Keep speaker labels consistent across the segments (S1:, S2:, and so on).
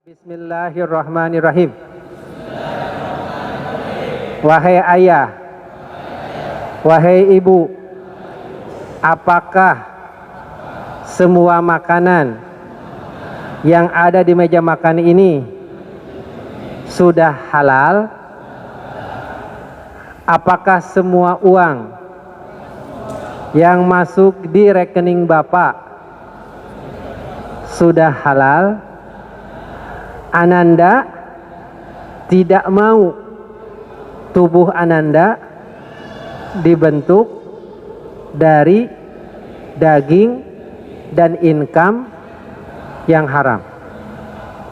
S1: Bismillahirrahmanirrahim. Wahai ayah, wahai ibu, apakah semua makanan yang ada di meja makan ini sudah halal? Apakah semua uang yang masuk di rekening Bapak sudah halal? Ananda tidak mau tubuh Ananda dibentuk dari daging dan income yang haram.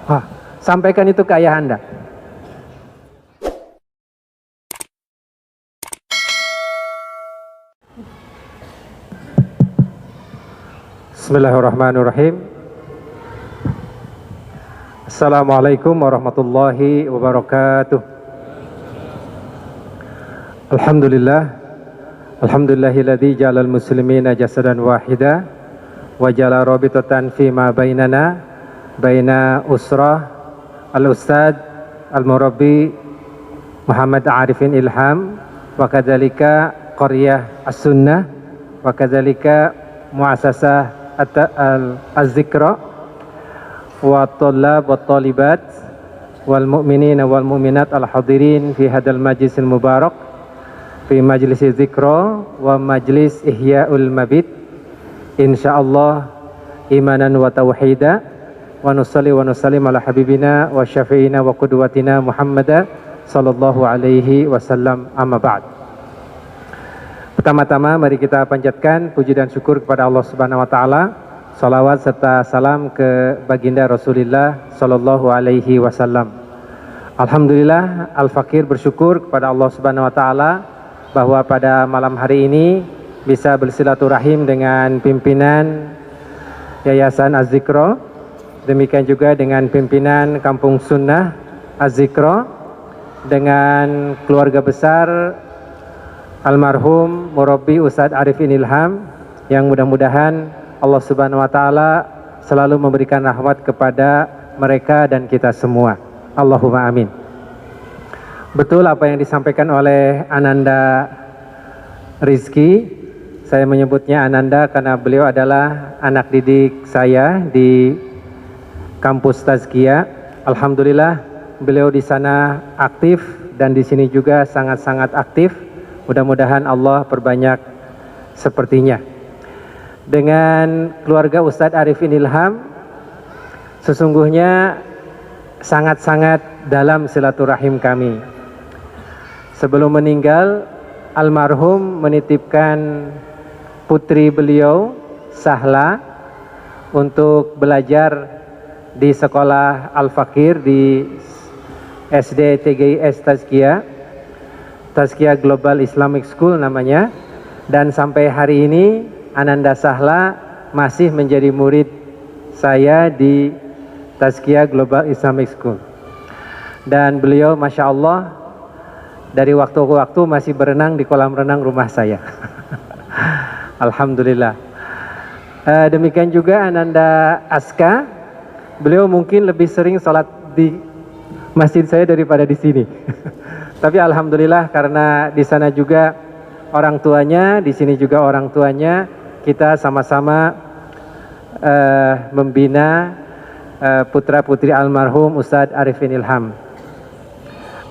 S1: Wah, sampaikan itu ke ayah Anda. Bismillahirrahmanirrahim. Assalamualaikum warahmatullahi wabarakatuh. Alhamdulillahilladzi ja'alal muslimina jasadan wahida wa ja'ala rabitatan fima bainana baina usrah al-ustad al-murabbi Muhammad Arifin Ilham wa kadzalika qaryah as-sunnah wa kadzalika muassasah az-zikra wa thalab wa talibat wal mu'minina wal mu'minat al hadirin fi hadal majlisil mubarak fi majlis zikra wa majlis ihya'ul mabit insyaallah imanan wa tauhida wa nusalli wa nusallim ala habibina wa syafi'ina wa qudwatina Muhammad sallallahu alaihi wasallam, amma ba'd. Pertama-tama mari kita panjatkan puji dan syukur kepada Allah Subhanahu wa taala. Salawat serta salam ke baginda Rasulullah sallallahu alaihi wasallam. Alhamdulillah, Al-Fakir bersyukur kepada Allah Subhanahu wa taala bahwa pada malam hari ini bisa bersilaturahim dengan pimpinan Yayasan Az-Zikra, demikian juga dengan pimpinan Kampung Sunnah Az-Zikra, dengan keluarga besar almarhum Murabbi Ustadz Arifin Ilham, yang mudah-mudahan Allah Subhanahu wa taala selalu memberikan rahmat kepada mereka dan kita semua. Allahumma amin. Betul apa yang disampaikan oleh Ananda Rizky. Saya menyebutnya Ananda karena beliau adalah anak didik saya di kampus Tazkiyah. Alhamdulillah beliau di sana aktif dan di sini juga sangat-sangat aktif. Mudah-mudahan Allah perbanyak sepertinya. Dengan keluarga Ustadz Arifin Ilham sesungguhnya sangat-sangat dalam silaturahim kami. Sebelum meninggal, almarhum menitipkan putri beliau Sahla untuk belajar di sekolah Al-Fakir di SD TGIS Tazkiyah Global Islamic School namanya, dan sampai hari ini Ananda Sahla masih menjadi murid saya di Tazkiyah Global Islamic School. Dan beliau Masya Allah dari waktu ke waktu masih berenang di kolam renang rumah saya. Alhamdulillah. Demikian juga Ananda Aska, beliau mungkin lebih sering sholat di masjid saya daripada di sini. Tapi Alhamdulillah karena di sana juga orang tuanya, di sini juga orang tuanya, kita sama-sama membina putra-putri almarhum Ustadz Arifin Ilham.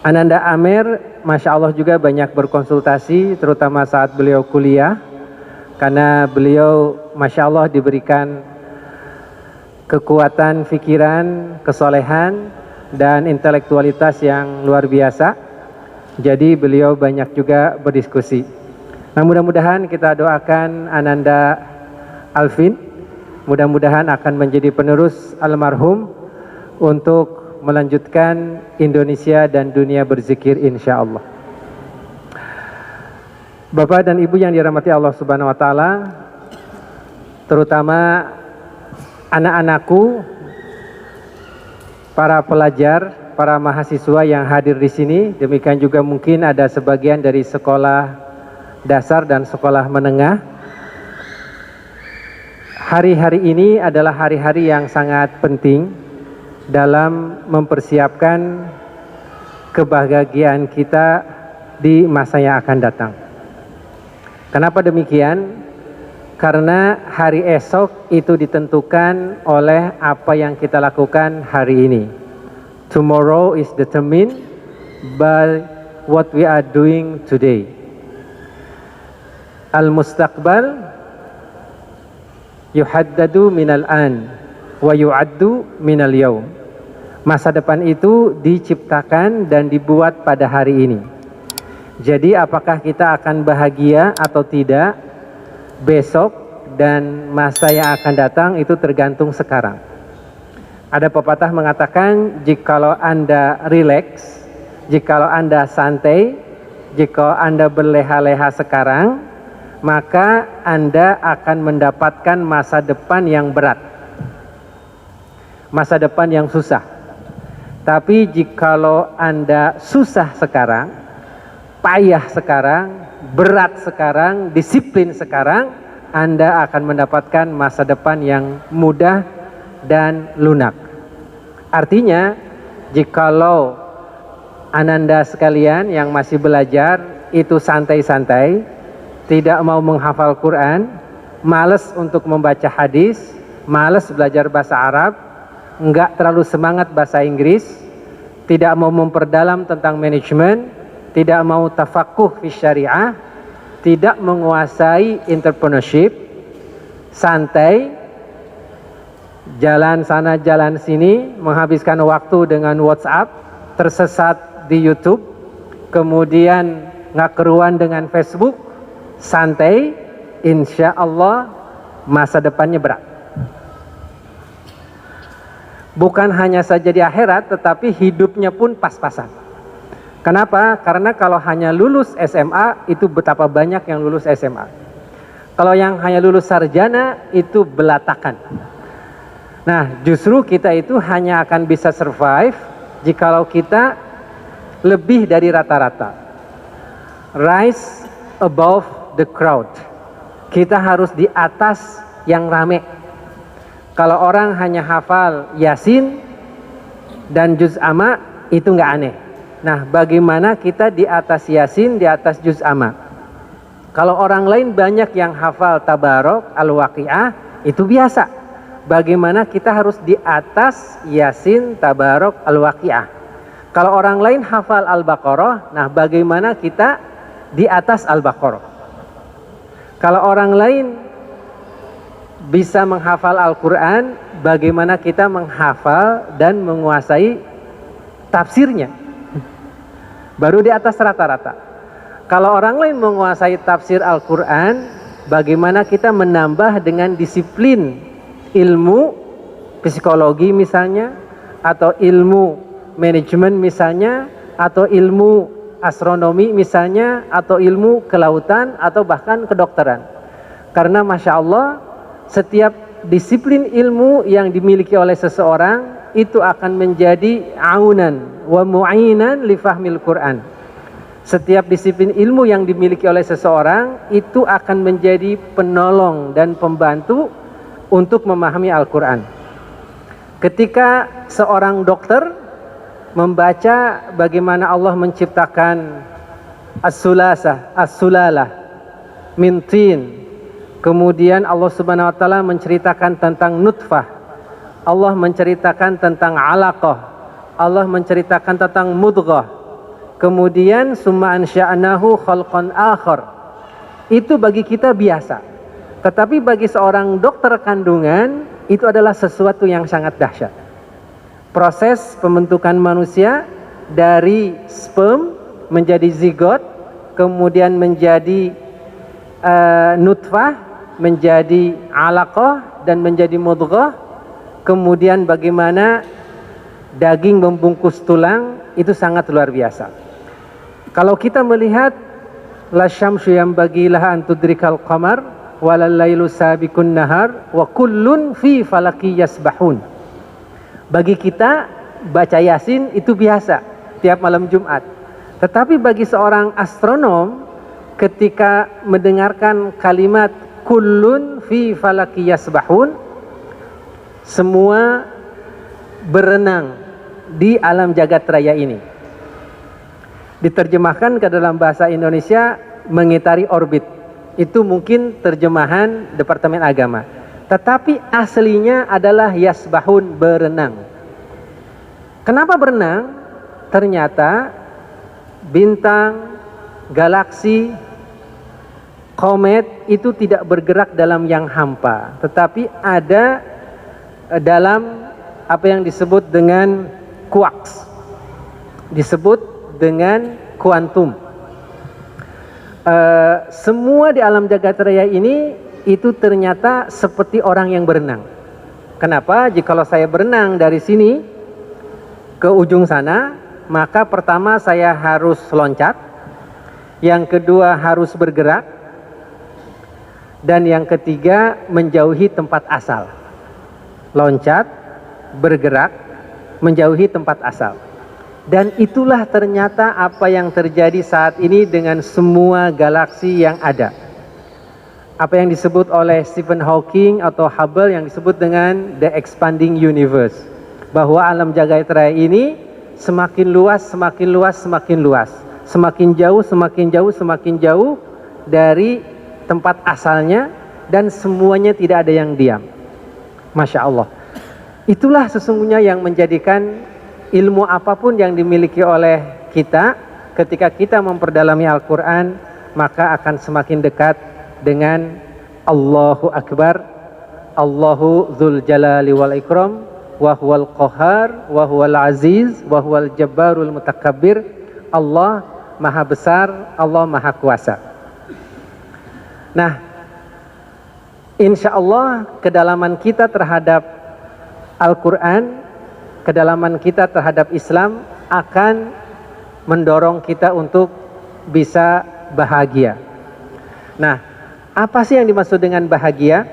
S1: Ananda Amer, Masya Allah juga banyak berkonsultasi, terutama saat beliau kuliah, karena beliau Masya Allah diberikan kekuatan pikiran, kesolehan, dan intelektualitas yang luar biasa. Jadi beliau banyak juga berdiskusi. Nah, mudah-mudahan kita doakan Ananda Alvin, mudah-mudahan akan menjadi penerus almarhum untuk melanjutkan Indonesia dan dunia berzikir insya Allah. Bapak dan Ibu yang dirahmati Allah Subhanahu wa taala, terutama anak-anakku, para pelajar, para mahasiswa yang hadir di sini, demikian juga mungkin ada sebagian dari sekolah dasar dan sekolah menengah. Hari-hari ini adalah hari-hari yang sangat penting dalam mempersiapkan kebahagiaan kita di masa yang akan datang. Kenapa demikian? Karena hari esok itu ditentukan oleh apa yang kita lakukan hari ini. Tomorrow is determined by what we are doing today. Al-mustaqbal yuhaddadu minal an wa yu'addu minal yaum. Masa depan itu diciptakan dan dibuat pada hari ini. Jadi apakah kita akan bahagia atau tidak besok dan masa yang akan datang itu tergantung sekarang. Ada pepatah mengatakan, jikalau Anda rileks, jikalau Anda santai, jika Anda berleha-leha sekarang, maka Anda akan mendapatkan masa depan yang berat, masa depan yang susah. Tapi jikalau Anda susah sekarang, payah sekarang, berat sekarang, disiplin sekarang, Anda akan mendapatkan masa depan yang mudah dan lunak. Artinya, jikalau Ananda sekalian yang masih belajar itu santai-santai, tidak mau menghafal Quran, malas untuk membaca hadis, malas belajar bahasa Arab, enggak terlalu semangat bahasa Inggris, tidak mau memperdalam tentang manajemen, tidak mau tafakuh fi syariah, tidak menguasai entrepreneurship, santai, jalan sana jalan sini, menghabiskan waktu dengan WhatsApp, tersesat di YouTube, kemudian nggak keruan dengan Facebook, santai, insya Allah masa depannya berat. Bukan hanya saja di akhirat, tetapi hidupnya pun pas-pasan. Kenapa? Karena kalau hanya lulus SMA, itu betapa banyak yang lulus SMA. Kalau yang hanya lulus sarjana, itu belatakan. Nah, justru kita itu hanya akan bisa survive jikalau kita lebih dari rata-rata. Rise above the crowd. Kita harus di atas yang rame. Kalau orang hanya hafal Yasin dan juz amma, itu nggak aneh. Nah, bagaimana kita di atas Yasin, di atas juz amma? Kalau orang lain banyak yang hafal Tabarok, Al-Waqi'ah, itu biasa. Bagaimana kita harus di atas Yasin, Tabarok, Al-Waqi'ah? Kalau orang lain hafal Al-Baqarah, nah bagaimana kita di atas Al-Baqarah? Kalau orang lain bisa menghafal Al-Quran, bagaimana kita menghafal dan menguasai tafsirnya? Baru di atas rata-rata. Kalau orang lain menguasai tafsir Al-Quran, bagaimana kita menambah dengan disiplin ilmu psikologi misalnya, atau ilmu manajemen misalnya, atau ilmu astronomi misalnya, atau ilmu kelautan, atau bahkan kedokteran. Karena Masya Allah, setiap disiplin ilmu yang dimiliki oleh seseorang itu akan menjadi aunan wa mu'inan li fahmil Quran. Setiap disiplin ilmu yang dimiliki oleh seseorang itu akan menjadi penolong dan pembantu untuk memahami Al-Quran. Ketika seorang dokter membaca bagaimana Allah menciptakan as-sulalah min tin, kemudian Allah Subhanahu wa taala menceritakan tentang nutfah, Allah menceritakan tentang alaqah, Allah menceritakan tentang mudghah, kemudian summa ansha'nahu khalqan akhar. Itu bagi kita biasa. Tetapi bagi seorang dokter kandungan, itu adalah sesuatu yang sangat dahsyat. Proses pembentukan manusia dari sperm menjadi zigot, kemudian menjadi nutfah, menjadi alaqah, dan menjadi mudghah. Kemudian bagaimana daging membungkus tulang, itu sangat luar biasa. Kalau kita melihat la syamsu yanbaghi laha an tudrikal qamar walal lailu sabiqun nahar wa kullun fi falaki yasbahun. Bagi kita baca Yasin itu biasa tiap malam Jumat. Tetapi bagi seorang astronom, ketika mendengarkan kalimat kullun fi falaki yasbahun, semua berenang di alam jagat raya ini. Diterjemahkan ke dalam bahasa Indonesia mengitari orbit. Itu mungkin terjemahan Departemen Agama. Tetapi aslinya adalah yasbahun, berenang. Kenapa berenang? Ternyata bintang, galaksi, komet itu tidak bergerak dalam yang hampa, tetapi ada dalam apa yang disebut dengan quarks, disebut dengan kuantum. Semua di alam jagat raya ini itu ternyata seperti orang yang berenang. Kenapa? Jikalau saya berenang dari sini ke ujung sana, maka pertama saya harus loncat, yang kedua harus bergerak, dan yang ketiga menjauhi tempat asal. Loncat, bergerak, menjauhi tempat asal. Dan itulah ternyata apa yang terjadi saat ini dengan semua galaksi yang ada. Apa yang disebut oleh Stephen Hawking atau Hubble yang disebut dengan the expanding universe. Bahwa alam jagat raya ini semakin luas, semakin luas, semakin luas. Semakin jauh, semakin jauh, semakin jauh dari tempat asalnya, dan semuanya tidak ada yang diam. Masya Allah. Itulah sesungguhnya yang menjadikan ilmu apapun yang dimiliki oleh kita, ketika kita memperdalami Al-Quran, maka akan semakin dekat dengan Allahu Akbar, Allahu Dzul Jalali wal Ikram, wa huwal qahar, wa huwal aziz, wa huwal jabbarul mutakabbir. Allah maha besar, Allah maha kuasa. Nah, insya Allah kedalaman kita terhadap Al-Quran, kedalaman kita terhadap Islam akan mendorong kita untuk bisa bahagia. Nah, apa sih yang dimaksud dengan bahagia?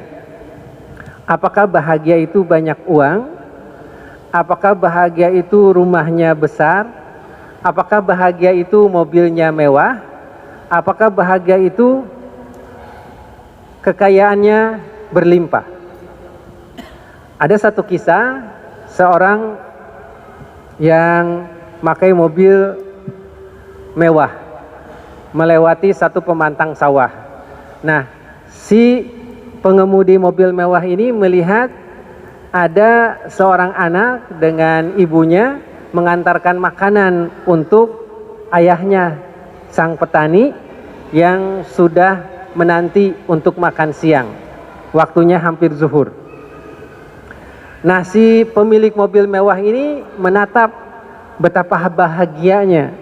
S1: Apakah bahagia itu banyak uang? Apakah bahagia itu rumahnya besar? Apakah bahagia itu mobilnya mewah? Apakah bahagia itu kekayaannya berlimpah? Ada satu kisah, seorang yang memakai mobil mewah melewati satu pemantang sawah. Nah, si pengemudi mobil mewah ini melihat ada seorang anak dengan ibunya mengantarkan makanan untuk ayahnya, sang petani yang sudah menanti untuk makan siang. Waktunya hampir zuhur. Nah, si pemilik mobil mewah ini menatap betapa bahagianya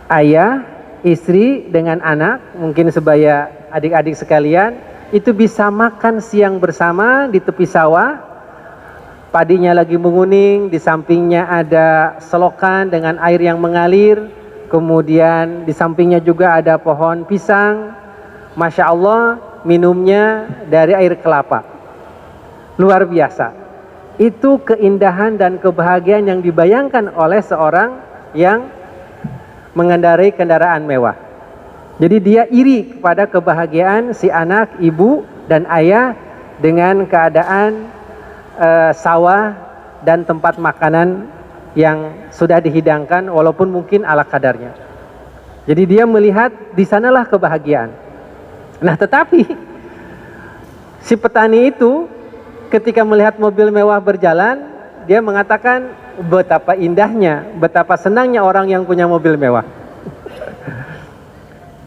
S1: ayah, istri dengan anak, mungkin sebaya adik-adik sekalian, itu bisa makan siang bersama di tepi sawah. Padinya lagi menguning, di sampingnya ada selokan dengan air yang mengalir, kemudian di sampingnya juga ada pohon pisang. Masya Allah, minumnya dari air kelapa. Luar biasa. Itu keindahan dan kebahagiaan yang dibayangkan oleh seorang yang mengendarai kendaraan mewah. Jadi dia iri kepada kebahagiaan si anak, ibu, dan ayah dengan keadaan sawah dan tempat makanan yang sudah dihidangkan walaupun mungkin ala kadarnya. Jadi dia melihat di sanalah kebahagiaan. Nah, tetapi si petani itu ketika melihat mobil mewah berjalan, dia mengatakan betapa indahnya, betapa senangnya orang yang punya mobil mewah.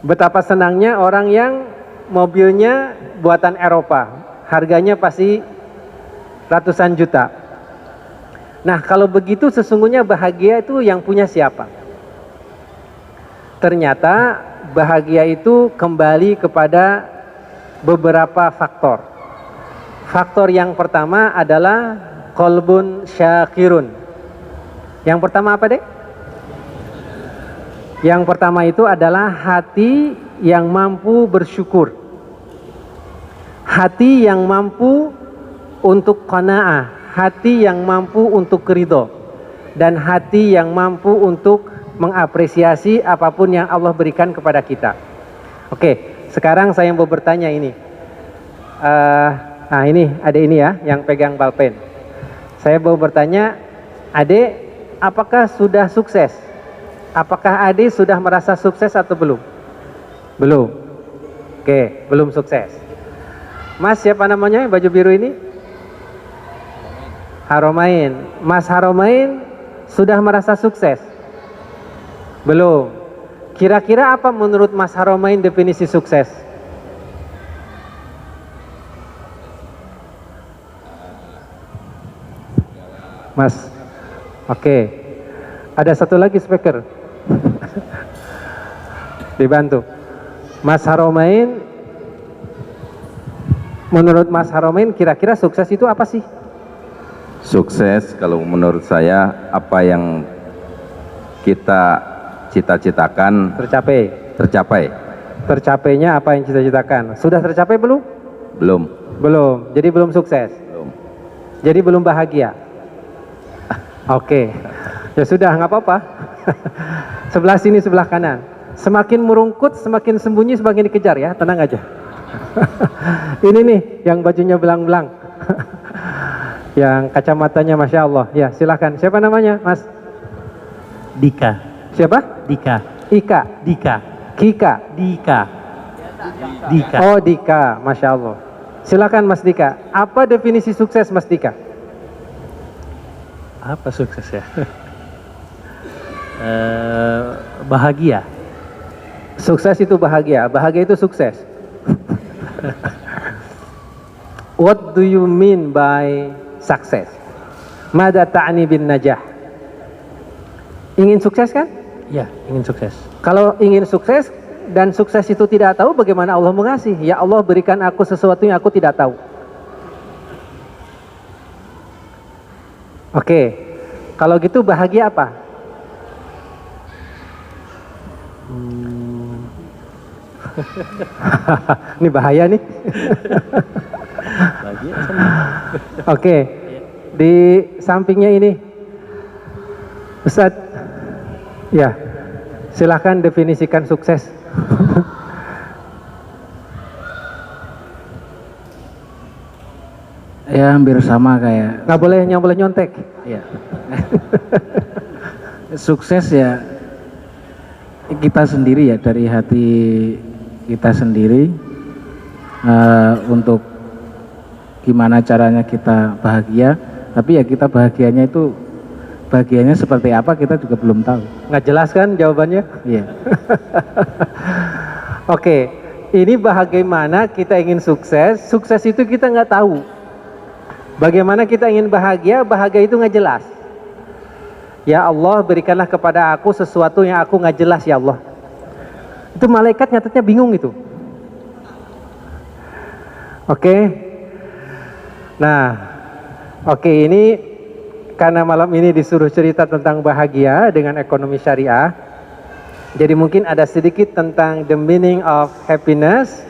S1: Betapa senangnya orang yang mobilnya buatan Eropa, harganya pasti ratusan juta. Nah, kalau begitu sesungguhnya bahagia itu yang punya siapa? Ternyata bahagia itu kembali kepada beberapa faktor. Faktor yang pertama adalah qalbun syakirun. Yang pertama apa, Dek? Yang pertama itu adalah hati yang mampu bersyukur. Hati yang mampu untuk qanaah, hati yang mampu untuk ridho, dan hati yang mampu untuk mengapresiasi apapun yang Allah berikan kepada kita. Oke, sekarang saya mau bertanya ini. Nah, ini ada ini ya, yang pegang balpen. Saya mau bertanya, Ade, apakah sudah sukses? Apakah Ade sudah merasa sukses atau belum? Belum. Oke, belum sukses. Mas, siapa namanya yang baju biru ini? Haromain. Mas Haromain sudah merasa sukses? Belum. Kira-kira apa menurut Mas Haromain definisi sukses? Mas, oke. Ada satu lagi speaker. Dibantu. Mas Haromain, menurut Mas Haromain kira-kira sukses itu apa sih?
S2: Sukses kalau menurut saya apa yang kita cita-citakan tercapai.
S1: Tercapainya apa yang cita-citakan? Sudah tercapai belum?
S2: Belum.
S1: Belum. Jadi belum sukses.
S2: Belum.
S1: Jadi belum bahagia. Oke. Ya sudah, nggak apa-apa. Sebelah sini, sebelah kanan. Semakin merungkut, semakin sembunyi, semakin dikejar ya. Tenang aja. Ini nih yang bajunya belang-belang. Yang kacamatanya Masya Allah. Ya silakan. Siapa namanya Mas?
S3: Dika.
S1: Siapa?
S3: Dika.
S1: Ika.
S3: Dika.
S1: Kika.
S3: Dika. Dika.
S1: Oh Dika. Masya Allah. Silakan Mas Dika. Apa definisi sukses Mas Dika?
S3: Apa sukses ya? Bahagia.
S1: Sukses itu bahagia. Bahagia itu sukses. What do you mean by success? Mada ta'ni bin najah? Ingin sukses kan?
S3: Ya, ingin sukses.
S1: Kalau ingin sukses dan sukses itu tidak tahu, bagaimana Allah mengasih? Ya Allah, berikan aku sesuatu yang aku tidak tahu. Oke, kalau gitu bahagia apa? Ini bahaya nih.
S3: Bahagia, senang.
S1: Oke, di sampingnya ini, Ustadz, ya, silahkan definisikan sukses.
S4: Ya hampir sama kayak
S1: Nggak boleh nyontek.
S4: ya. Sukses ya kita sendiri ya, dari hati kita sendiri, untuk gimana caranya kita bahagia. Tapi ya kita bahagianya seperti apa kita juga belum tahu.
S1: Nggak jelas kan jawabannya?
S4: Iya.
S1: Oke, ini bagaimana kita ingin sukses. Sukses itu kita nggak tahu. Bagaimana kita ingin bahagia, bahagia itu nggak jelas. Ya Allah, berikanlah kepada aku sesuatu yang aku nggak jelas ya Allah. Itu malaikat nyatanya bingung itu. Oke. Nah, oke, ini karena malam ini disuruh cerita tentang bahagia dengan ekonomi syariah. Jadi mungkin ada sedikit tentang the meaning of happiness,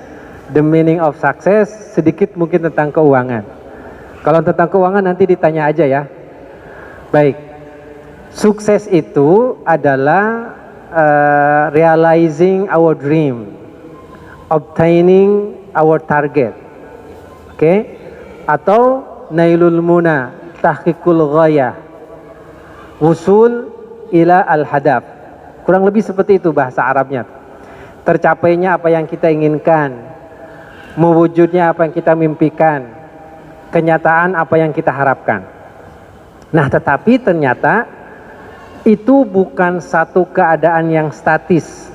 S1: the meaning of success, sedikit mungkin tentang keuangan. Kalau tentang keuangan nanti ditanya aja ya. Baik, sukses itu adalah realizing our dream, obtaining our target, oke? Atau nailul muna, tahqiqul ghayah, wusul ila al-hadaf. Kurang lebih seperti itu bahasa Arabnya. Tercapainya apa yang kita inginkan, mewujudnya apa yang kita mimpikan, kenyataan apa yang kita harapkan. Nah, tetapi ternyata itu bukan satu keadaan yang statis.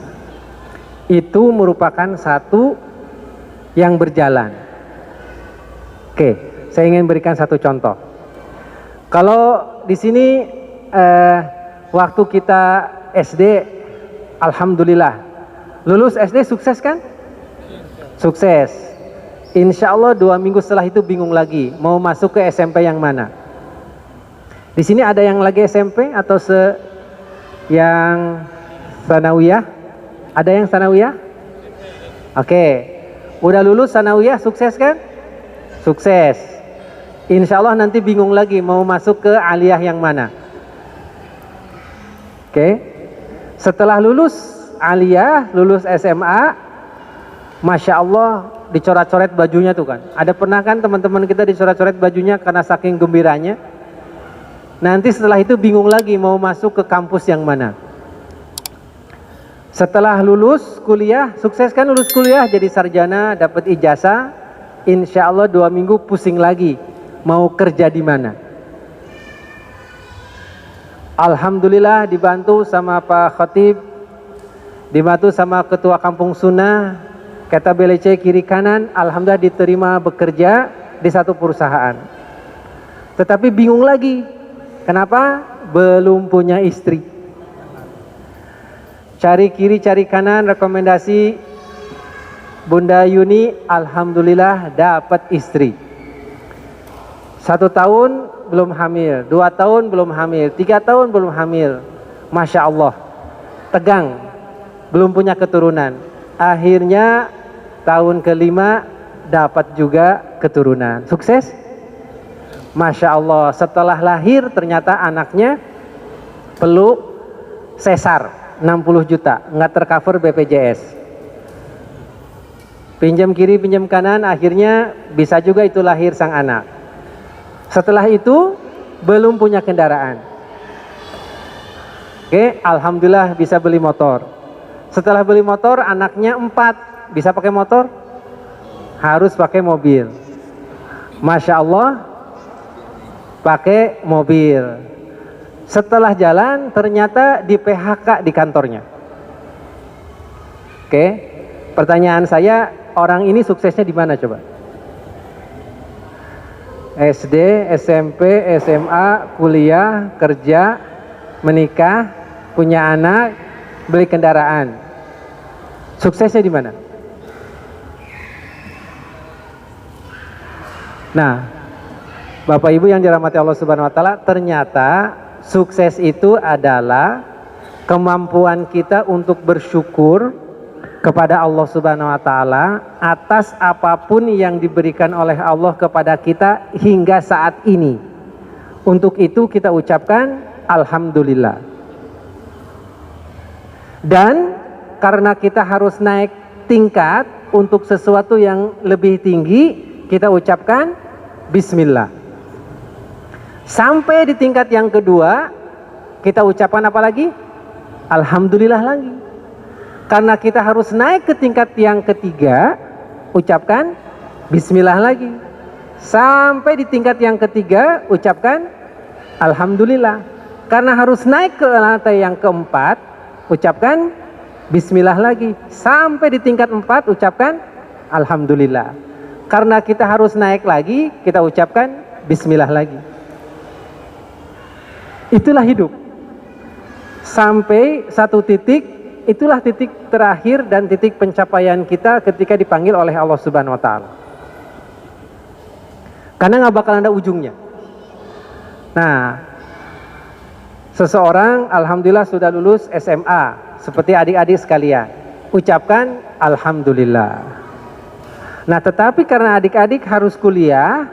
S1: Itu merupakan satu yang berjalan. Oke, saya ingin berikan satu contoh. Kalau di sini waktu kita SD, alhamdulillah, lulus SD sukses kan? Sukses. Insya Allah 2 minggu setelah itu bingung lagi mau masuk ke SMP yang mana. Di sini ada yang lagi SMP atau yang sanawiyah? Ada yang sanawiyah? Oke, udah lulus sanawiyah sukses kan? Sukses. Insya Allah nanti bingung lagi mau masuk ke aliyah yang mana. Oke, setelah lulus aliyah, lulus SMA, Masya Allah dicoret-coret bajunya tuh kan. Ada pernah kan teman-teman kita dicoret-coret bajunya karena saking gembiranya? Nanti setelah itu bingung lagi mau masuk ke kampus yang mana. Setelah lulus kuliah, sukses kan lulus kuliah, jadi sarjana, dapat ijazah, insya Allah 2 minggu pusing lagi, mau kerja di mana. Alhamdulillah dibantu sama Pak Khatib, dibantu sama Ketua Kampung Sunnah, kata BLC kiri kanan, alhamdulillah diterima bekerja di satu perusahaan. Tetapi bingung lagi, kenapa? Belum punya istri. Cari kiri, cari kanan, rekomendasi Bunda Yuni, alhamdulillah dapat istri. 1 tahun belum hamil, 2 tahun belum hamil, 3 tahun belum hamil. Masya Allah, tegang, belum punya keturunan. Akhirnya tahun ke-5 dapat juga keturunan. Sukses? Masya Allah, setelah lahir ternyata anaknya peluk sesar. 60 juta, nggak tercover BPJS. Pinjam kiri, pinjam kanan, akhirnya bisa juga itu lahir sang anak. Setelah itu belum punya kendaraan. Oke, alhamdulillah bisa beli motor. Setelah beli motor, anaknya 4, bisa pakai motor? Harus pakai mobil. Masya Allah, pakai mobil. Setelah jalan ternyata di PHK di kantornya. Oke, pertanyaan saya, orang ini suksesnya di mana coba? SD, SMP, SMA, kuliah, kerja, menikah, punya anak, beli kendaraan. Suksesnya di mana? Nah, Bapak Ibu yang dirahmati Allah Subhanahu wa taala, ternyata sukses itu adalah kemampuan kita untuk bersyukur kepada Allah Subhanahu wa taala atas apapun yang diberikan oleh Allah kepada kita hingga saat ini. Untuk itu kita ucapkan alhamdulillah. Dan karena kita harus naik tingkat untuk sesuatu yang lebih tinggi, kita ucapkan bismillah. Sampai di tingkat yang kedua, kita ucapkan apa lagi? Alhamdulillah lagi. Karena kita harus naik ke tingkat yang ketiga, ucapkan bismillah lagi. Sampai di tingkat yang ketiga, ucapkan alhamdulillah. Karena harus naik ke lantai yang keempat, ucapkan bismillah lagi. Sampai di tingkat 4, ucapkan alhamdulillah. Karena kita harus naik lagi, kita ucapkan bismillah lagi. Itulah hidup. Sampai satu titik, itulah titik terakhir dan titik pencapaian kita ketika dipanggil oleh Allah Subhanahu wa taala. Karena nggak bakal ada ujungnya. Nah, seseorang alhamdulillah sudah lulus SMA, seperti adik-adik sekalian. Ucapkan alhamdulillah. Nah, tetapi karena adik-adik harus kuliah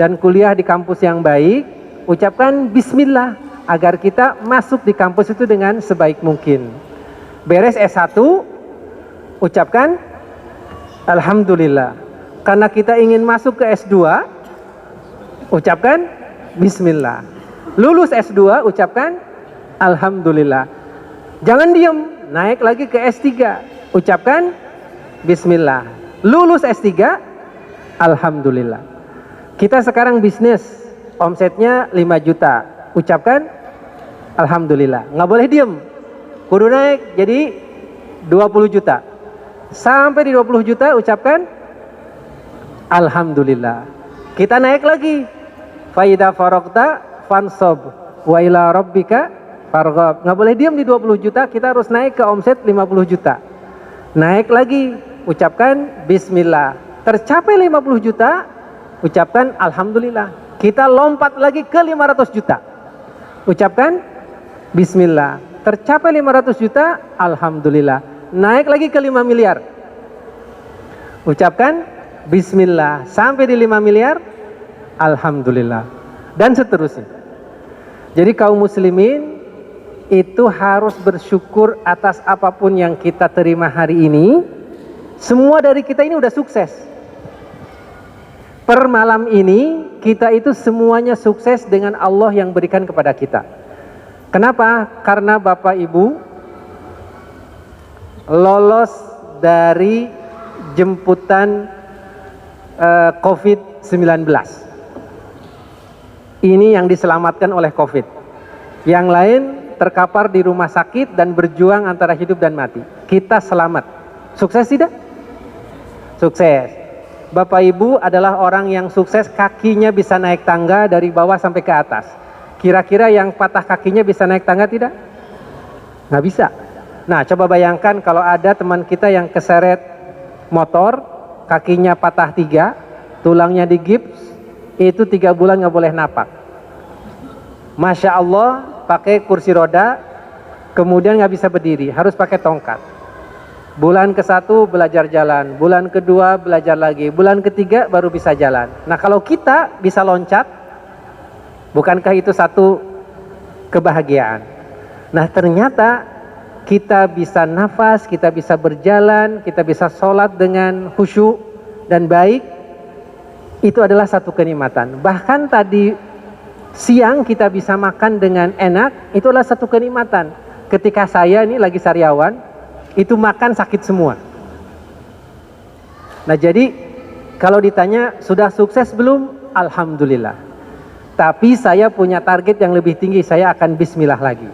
S1: dan kuliah di kampus yang baik, ucapkan bismillah agar kita masuk di kampus itu dengan sebaik mungkin. Beres S1, ucapkan alhamdulillah. Karena kita ingin masuk ke S2, ucapkan bismillah. Lulus S2, ucapkan alhamdulillah. Jangan diam, naik lagi ke S3, ucapkan bismillah. Lulus S3, alhamdulillah. Kita sekarang bisnis, omsetnya 5 juta, ucapkan alhamdulillah. Nggak boleh diem, kudu naik jadi 20 juta. Sampai di 20 juta ucapkan alhamdulillah. Kita naik lagi, faida farokta fansob wa ila rabbika farghab. Nggak boleh diem di 20 juta, kita harus naik ke omset 50 juta. Naik lagi, ucapkan bismillah. Tercapai 50 juta, ucapkan alhamdulillah. Kita lompat lagi ke 500 juta. Ucapkan bismillah. Tercapai 500 juta, alhamdulillah. Naik lagi ke 5 miliar. Ucapkan bismillah. Sampai di 5 miliar, alhamdulillah. Dan seterusnya. Jadi kaum muslimin itu harus bersyukur atas apapun yang kita terima hari ini. Semua dari kita ini udah sukses. per malam ini kita itu semuanya sukses dengan Allah yang berikan kepada kita. Kenapa? Karena Bapak Ibu lolos dari jemputan COVID-19. Ini yang diselamatkan oleh COVID. Yang lain terkapar di rumah sakit dan berjuang antara hidup dan mati. Kita selamat. Sukses tidak? Sukses. Bapak Ibu adalah orang yang sukses, kakinya bisa naik tangga dari bawah sampai ke atas. Kira-kira yang patah kakinya bisa naik tangga tidak? Nggak bisa. Nah, coba bayangkan kalau ada teman kita yang keseret motor, kakinya patah 3, tulangnya digips, itu 3 bulan nggak boleh napak. Masya Allah, pakai kursi roda, kemudian nggak bisa berdiri, harus pakai tongkat. Bulan ke-1 belajar jalan, bulan kedua belajar lagi, bulan ketiga baru bisa jalan. Nah, kalau kita bisa loncat, bukankah itu satu kebahagiaan? Nah, ternyata kita bisa nafas, kita bisa berjalan, kita bisa sholat dengan khusyuk dan baik. Itu adalah satu kenikmatan. Bahkan tadi siang kita bisa makan dengan enak, itu adalah satu kenikmatan. Ketika saya ini lagi sariawan, itu makan sakit semua. Nah, jadi kalau ditanya sudah sukses belum? Alhamdulillah. Tapi saya punya target yang lebih tinggi, saya akan bismillah lagi.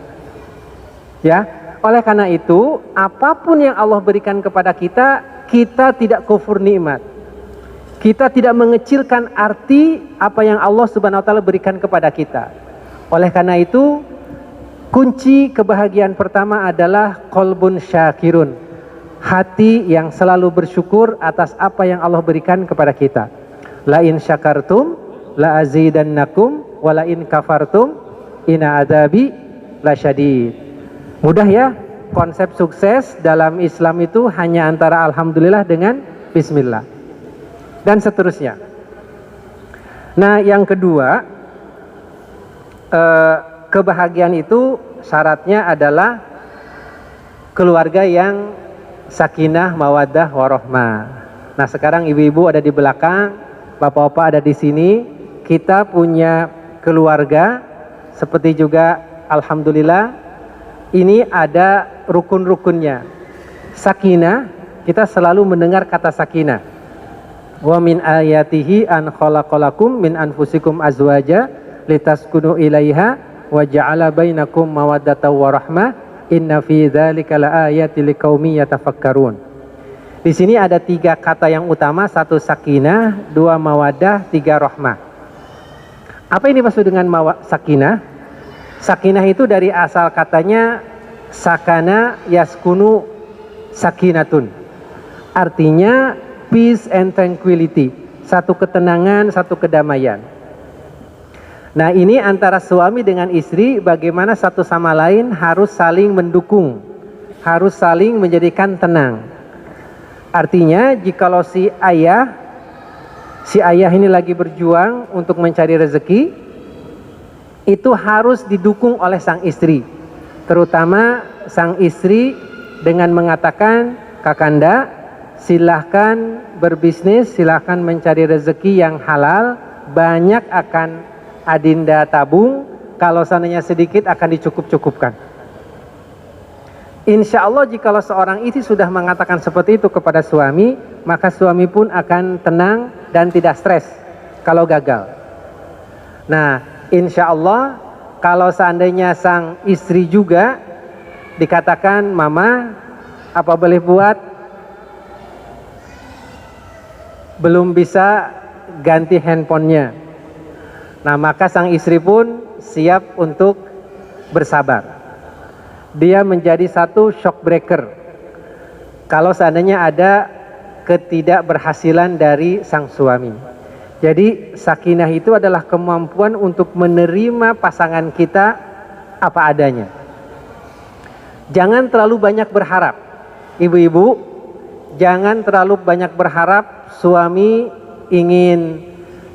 S1: Ya, oleh karena itu apapun yang Allah berikan kepada kita, kita tidak kufur nikmat. Kita tidak mengecilkan arti apa yang Allah Subhanahu wa taala berikan kepada kita. Oleh karena itu kunci kebahagiaan pertama adalah qalbun syakirun, hati yang selalu bersyukur atas apa yang Allah berikan kepada kita. La in syakartum la azidannakum wa la in kafartum inna adzabi lasyadid. Mudah ya, konsep sukses dalam Islam itu hanya antara alhamdulillah dengan bismillah dan seterusnya. Nah, yang kedua, kebahagiaan itu syaratnya adalah keluarga yang sakinah, mawaddah, warahmah. Nah, sekarang ibu-ibu ada di belakang, bapak-bapak ada di sini. Kita punya keluarga, seperti juga alhamdulillah ini ada rukun-rukunnya. Sakinah, kita selalu mendengar kata sakinah. Wa min ayatihi an khalaqalakum min anfusikum azwaja litaskunu ilaiha wa ja'ala bainakum mawaddatan wa rahmah inna fi dzalika laayatil liqaumin yatafakkarun. Di sini ada 3 kata yang utama, 1 sakinah, 2 mawaddah, 3 rahmah. Apa ini maksud dengan sakinah? Sakinah itu dari asal katanya sakana yaskunu sakinatun. Artinya peace and tranquility, satu ketenangan, satu kedamaian. Nah, ini antara suami dengan istri, bagaimana satu sama lain harus saling mendukung, harus saling menjadikan tenang. Artinya jikalau si ayah ini lagi berjuang untuk mencari rezeki, itu harus didukung oleh sang istri, terutama sang istri dengan mengatakan, Kakanda silahkan berbisnis, silahkan mencari rezeki yang halal, banyak akan Adinda tabung, kalau seandainya sedikit akan dicukup-cukupkan. Insya Allah jikalau seorang istri sudah mengatakan seperti itu kepada suami, maka suami pun akan tenang dan tidak stres kalau gagal. Nah, insya Allah kalau seandainya sang istri juga dikatakan, Mama apa boleh buat, belum bisa ganti handphonenya. Nah, maka sang istri pun siap untuk bersabar. Dia menjadi satu shock breaker kalau seandainya ada ketidakberhasilan dari sang suami. Jadi sakinah itu adalah kemampuan untuk menerima pasangan kita apa adanya. Jangan terlalu banyak berharap. Ibu-ibu, jangan terlalu banyak berharap suami ingin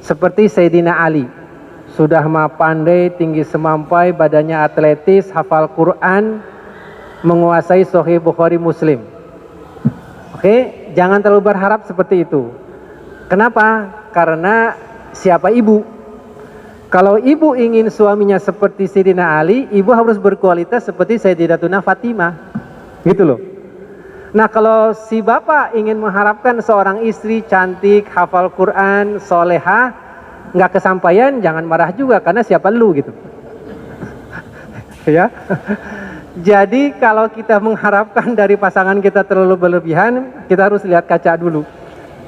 S1: seperti Sayyidina Ali. Sudah pandai, tinggi semampai, badannya atletis, hafal Quran, menguasai Sahih Bukhari Muslim. Oke, jangan terlalu berharap seperti itu. Kenapa? karena siapa ibu. Kalau ibu ingin suaminya seperti Sayyidina Ali, ibu harus berkualitas seperti Sayyidatuna Fatimah. Gitu loh. Nah, kalau si bapak ingin mengharapkan seorang istri cantik, hafal Quran, solehah, nggak kesampaian, jangan marah juga karena siapa lu gitu. Ya. Jadi kalau kita mengharapkan dari pasangan kita terlalu berlebihan, kita harus lihat kaca dulu.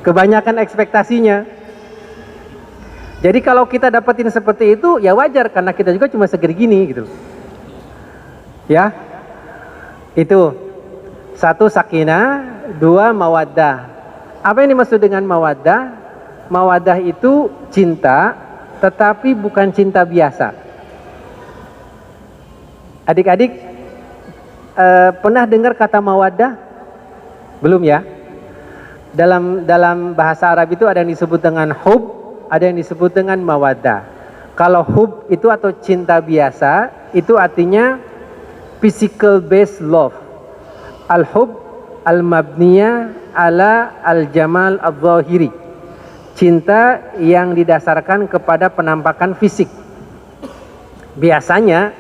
S1: Kebanyakan ekspektasinya. Jadi kalau kita dapetin seperti itu, ya wajar karena kita juga cuma segini gini gitu. Ya. Itu. 1 sakinah, 2 mawaddah. Apa yang dimaksud dengan mawaddah? Mawaddah itu cinta, tetapi bukan cinta biasa. Adik-adik pernah dengar kata mawaddah? Belum ya? Dalam bahasa Arab itu ada yang disebut dengan hub, ada yang disebut dengan mawaddah. Kalau hub itu atau cinta biasa, itu artinya physical based love. Al-hub al-mabniyah ala al-jamal al-zahiri. Cinta yang didasarkan kepada penampakan fisik. Biasanya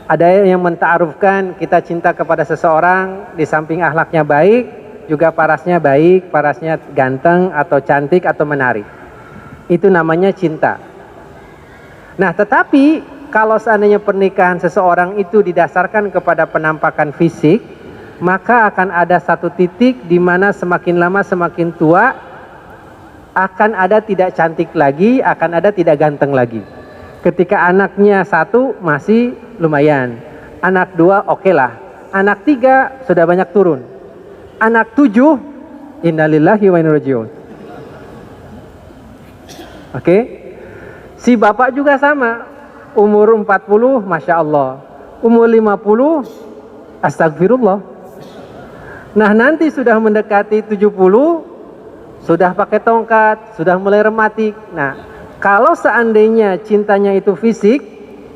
S1: ada yang menta'arufkan kita cinta kepada seseorang di samping akhlaknya baik, juga parasnya baik, parasnya ganteng atau cantik atau menarik. Itu namanya cinta. Nah, tetapi kalau seandainya pernikahan seseorang itu didasarkan kepada penampakan fisik, maka akan ada satu titik di mana semakin lama semakin tua akan ada tidak cantik lagi, akan ada tidak ganteng lagi. Ketika anaknya 1 masih lumayan, anak 2 oke lah, anak 3 sudah banyak turun, anak 7 innalillahi wa inna ilaihi raji'un. Oke. Si bapak juga sama, umur 40 Masya Allah, umur 50 astagfirullah. Nah, nanti sudah mendekati 70, sudah pakai tongkat, sudah mulai rematik. Nah, kalau seandainya cintanya itu fisik,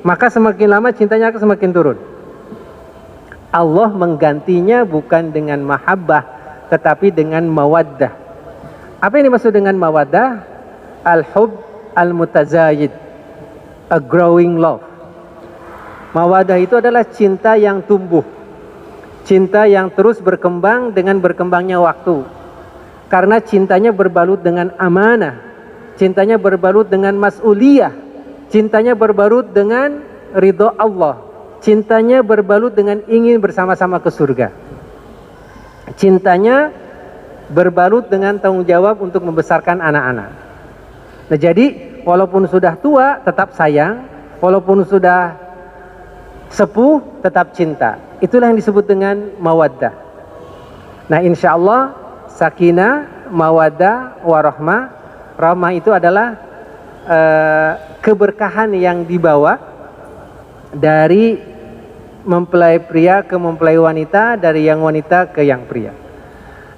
S1: maka semakin lama cintanya akan semakin turun. Allah menggantinya bukan dengan mahabbah, tetapi dengan mawaddah. Apa yang dimaksud dengan mawaddah? Al-hub al-mutazayid, a growing love. Mawaddah itu adalah cinta yang tumbuh, cinta yang terus berkembang dengan berkembangnya waktu. Karena cintanya berbalut dengan amanah, cintanya berbalut dengan mas'uliyah, cintanya berbalut dengan ridho Allah, cintanya berbalut dengan ingin bersama-sama ke surga, cintanya berbalut dengan tanggung jawab untuk membesarkan anak-anak. Nah, jadi walaupun sudah tua tetap sayang, walaupun sudah sepuh tetap cinta. Itulah yang disebut dengan mawaddah. Nah, insya Allah sakinah, mawaddah, warahmah. Rahmah itu adalah keberkahan yang dibawa dari mempelai pria ke mempelai wanita, dari yang wanita ke yang pria.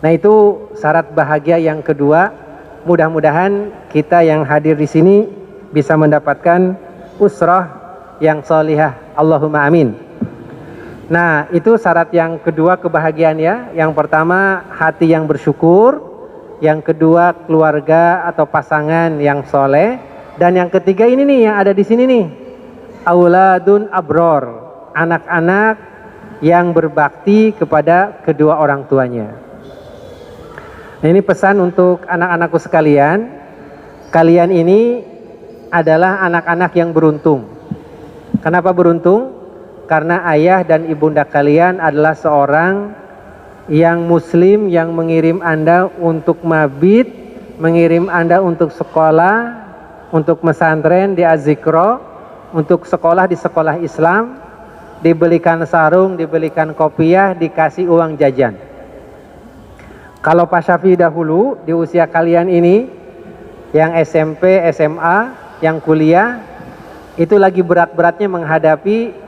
S1: Nah, itu syarat bahagia yang kedua. Mudah-mudahan kita yang hadir di sini bisa mendapatkan usrah yang solihah. Allahumma amin. Nah, itu syarat yang kedua kebahagiaan ya. Yang pertama hati yang bersyukur, yang kedua keluarga atau pasangan yang soleh, dan yang ketiga ini nih yang ada di sini nih, auladun abror, anak-anak yang berbakti kepada kedua orang tuanya. Nah, ini pesan untuk anak-anakku sekalian. Kalian ini adalah anak-anak yang beruntung. Kenapa beruntung? Karena ayah dan ibunda kalian adalah seorang yang muslim yang mengirim Anda untuk mabit, mengirim Anda untuk sekolah, untuk pesantren di Az-Zikro, untuk sekolah di sekolah Islam, dibelikan sarung, dibelikan kopiah, dikasih uang jajan. Kalau Pak Syafi dahulu di usia kalian ini, yang SMP, SMA, yang kuliah, itu lagi berat-beratnya menghadapi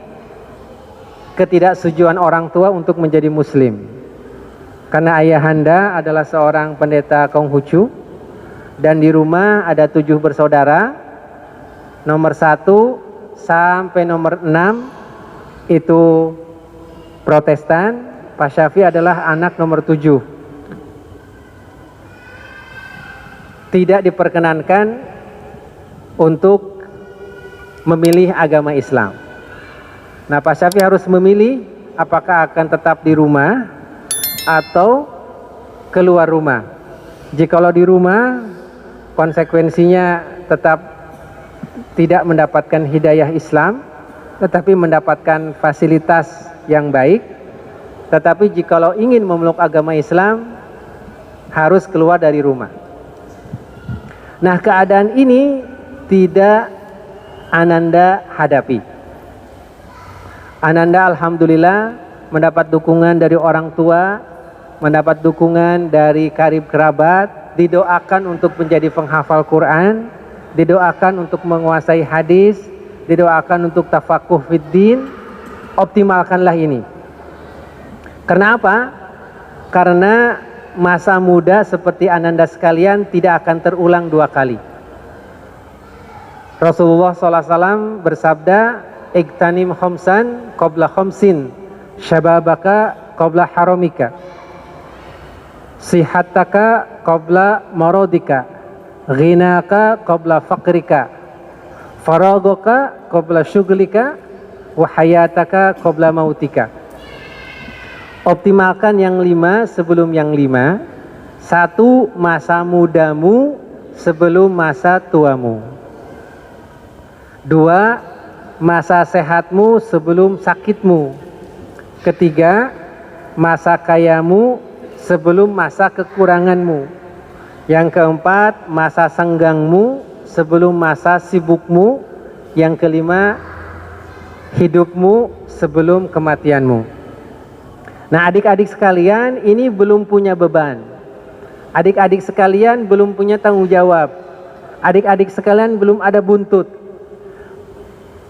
S1: ketidaksetujuan orang tua untuk menjadi muslim. Karena ayahanda adalah seorang pendeta Konghucu, dan di rumah ada 7 bersaudara, nomor 1 sampai nomor 6 itu Protestan. Pak Syafi adalah anak nomor 7. tidak diperkenankan untuk memilih agama Islam. Nah, Pak Syafi harus memilih apakah akan tetap di rumah atau keluar rumah. Jikalau di rumah, konsekuensinya tetap tidak mendapatkan hidayah Islam, tetapi mendapatkan fasilitas yang baik. Tetapi jikalau ingin memeluk agama Islam, harus keluar dari rumah. Nah, keadaan ini tidak Ananda hadapi. Ananda alhamdulillah mendapat dukungan dari orang tua, mendapat dukungan dari karib kerabat, didoakan untuk menjadi penghafal Quran, didoakan untuk menguasai hadis, didoakan untuk tafakuh fiddin. Optimalkanlah ini. Kenapa? Karena masa muda seperti Ananda sekalian tidak akan terulang dua kali. Rasulullah SAW bersabda, "Iktanim khamsan qabla khamsin, syababaka qabla haramika, sihataka qabla maradika, ghinaka qabla faqrika, faragaka qabla syughlika, wa hayataka qabla mautika." Optimalkan yang 5 sebelum yang 5. 1, masa mudamu sebelum masa tuamu. 2, masa sehatmu sebelum sakitmu. 3, masa kayamu sebelum masa kekuranganmu. Yang 4, masa senggangmu sebelum masa sibukmu. Yang 5, hidupmu sebelum kematianmu. Nah, adik-adik sekalian, ini belum punya beban. Adik-adik sekalian belum punya tanggung jawab. Adik-adik sekalian belum ada buntut.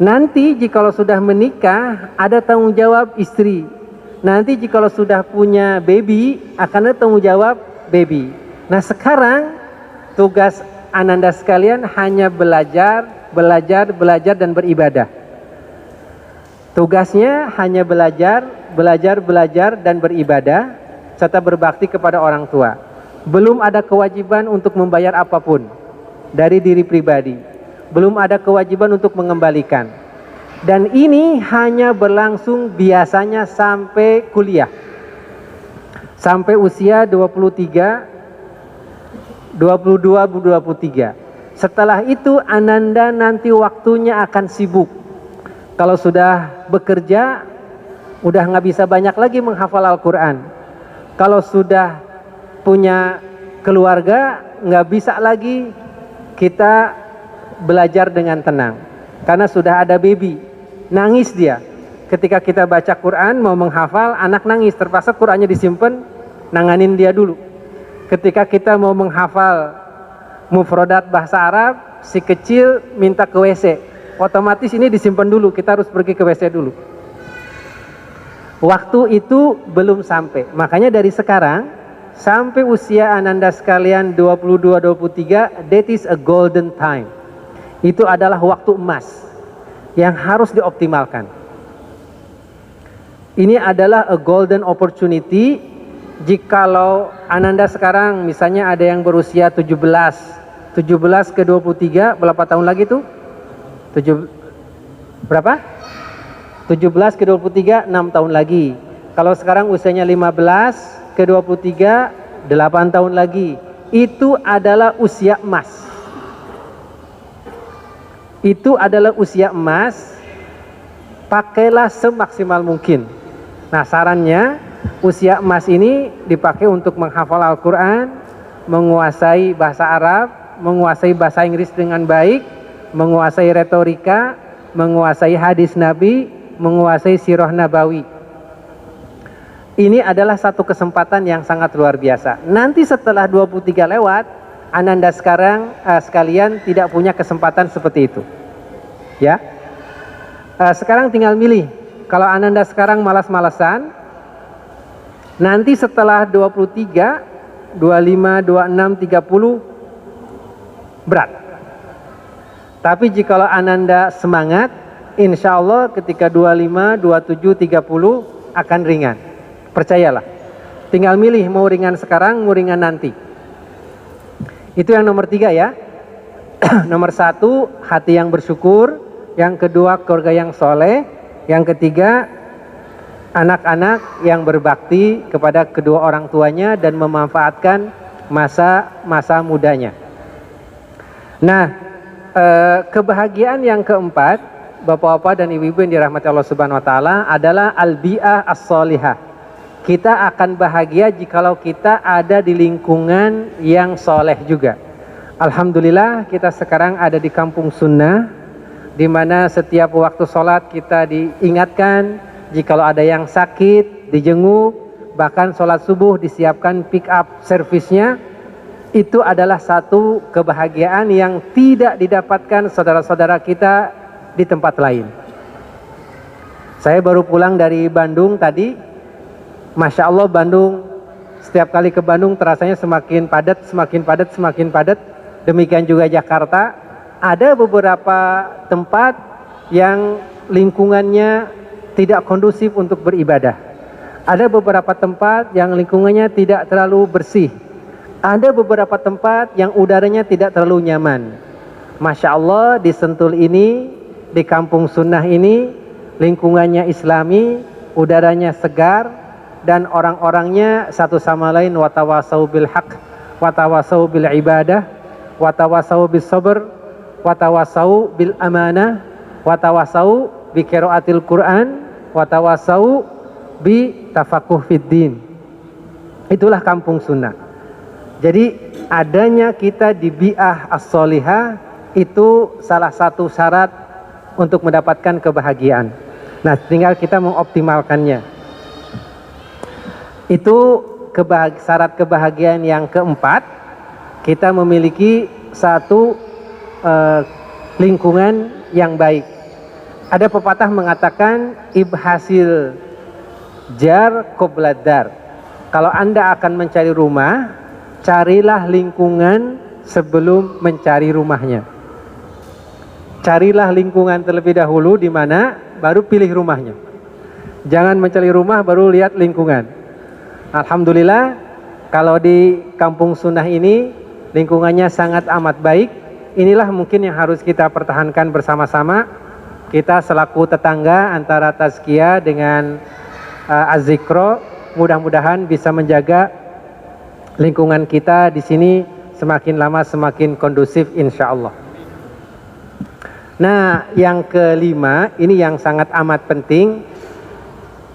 S1: Nanti jikalau sudah menikah, ada tanggung jawab istri. Nanti jikalau sudah punya baby, akan ada tanggung jawab baby. Nah, sekarang tugas Ananda sekalian hanya belajar, dan beribadah. Tugasnya hanya belajar, dan beribadah, serta berbakti kepada orang tua. Belum ada kewajiban untuk membayar apapun dari diri pribadi. Belum ada kewajiban untuk mengembalikan. Dan ini hanya berlangsung biasanya sampai kuliah. Sampai usia 22-23. Setelah itu Ananda nanti waktunya akan sibuk. Kalau sudah bekerja, udah nggak bisa banyak lagi menghafal Al-Quran. Kalau sudah punya keluarga, nggak bisa lagi kita belajar dengan tenang. Karena sudah ada baby, nangis dia. Ketika kita baca Quran, mau menghafal, anak nangis, terpaksa Qurannya disimpan, nanganin dia dulu. Ketika kita mau menghafal mufrodat bahasa Arab, si kecil minta ke WC. Otomatis ini disimpan dulu, kita harus pergi ke WC dulu. Waktu itu belum sampai. Makanya dari sekarang sampai usia Ananda sekalian 22-23, that is a golden time. Itu adalah waktu emas yang harus dioptimalkan. Ini adalah a golden opportunity. Jikalau Ananda sekarang misalnya ada yang berusia 17 ke 23, berapa tahun lagi tuh? Berapa? 17 ke 23, 6 tahun lagi. Kalau sekarang usianya 15 ke 23, 8 tahun lagi. Itu adalah usia emas. Itu adalah usia emas. Pakailah semaksimal mungkin. Nah, sarannya usia emas ini dipakai untuk menghafal Al-Quran, menguasai bahasa Arab, menguasai bahasa Inggris dengan baik, menguasai retorika, menguasai hadis Nabi, menguasai sirah Nabawi. Ini adalah satu kesempatan yang sangat luar biasa. Nanti setelah 23 lewat, Ananda sekarang sekalian tidak punya kesempatan seperti itu. Ya. Sekarang tinggal milih. Kalau Ananda sekarang malas-malasan, nanti setelah 23, 25, 26, 30 berat. Tapi jikalau Ananda semangat, insya Allah ketika 25, 27, 30 akan ringan. Percayalah. Tinggal milih mau ringan sekarang, mau ringan nanti. Itu yang nomor 3 ya. Nomor 1 hati yang bersyukur, yang kedua keluarga yang soleh, yang ketiga anak-anak yang berbakti kepada kedua orang tuanya dan memanfaatkan masa mudanya. Nah, kebahagiaan yang keempat, Bapak-bapak dan Ibu-ibu yang dirahmati Allah Subhanahu wa taala, adalah al-bi'ah as-shalihah. Kita akan bahagia jikalau kita ada di lingkungan yang soleh juga. Alhamdulillah kita sekarang ada di kampung sunnah, di mana setiap waktu sholat kita diingatkan, jikalau ada yang sakit dijenguk, bahkan sholat subuh disiapkan pick up servisnya. Itu adalah satu kebahagiaan yang tidak didapatkan saudara-saudara kita di tempat lain. Saya baru pulang dari Bandung tadi. Masya Allah, Bandung, setiap kali ke Bandung terasanya semakin padat, semakin padat, semakin padat. Demikian juga Jakarta. Ada beberapa tempat yang lingkungannya tidak kondusif untuk beribadah. Ada beberapa tempat yang lingkungannya tidak terlalu bersih. Ada beberapa tempat yang udaranya tidak terlalu nyaman. Masya Allah, di Sentul ini, di kampung sunnah ini, lingkungannya islami, udaranya segar, dan orang-orangnya satu sama lain watawasau bil haq, watawasau bil ibadah, watawasau bis sabr, watawasau bil amanah, watawasau bi qiraatil Quran, watawasau bi tafaquh fid din. Itulah kampung sunnah. Jadi adanya kita di bi'ah as-shalihah itu salah satu syarat untuk mendapatkan kebahagiaan. Nah, tinggal kita mengoptimalkannya. Itu syarat kebahagiaan yang keempat. Kita memiliki satu lingkungan yang baik. Ada pepatah mengatakan ibhasil jar qoblad dar. Kalau Anda akan mencari rumah, carilah lingkungan sebelum mencari rumahnya. Carilah lingkungan terlebih dahulu di mana baru pilih rumahnya. Jangan mencari rumah baru lihat lingkungan. Alhamdulillah kalau di kampung sunnah ini lingkungannya sangat amat baik. Inilah mungkin yang harus kita pertahankan bersama-sama. Kita selaku tetangga antara Tazkiyah dengan Az-Zikro, mudah-mudahan bisa menjaga lingkungan kita di sini semakin lama semakin kondusif insya Allah. Nah, yang kelima, ini yang sangat amat penting.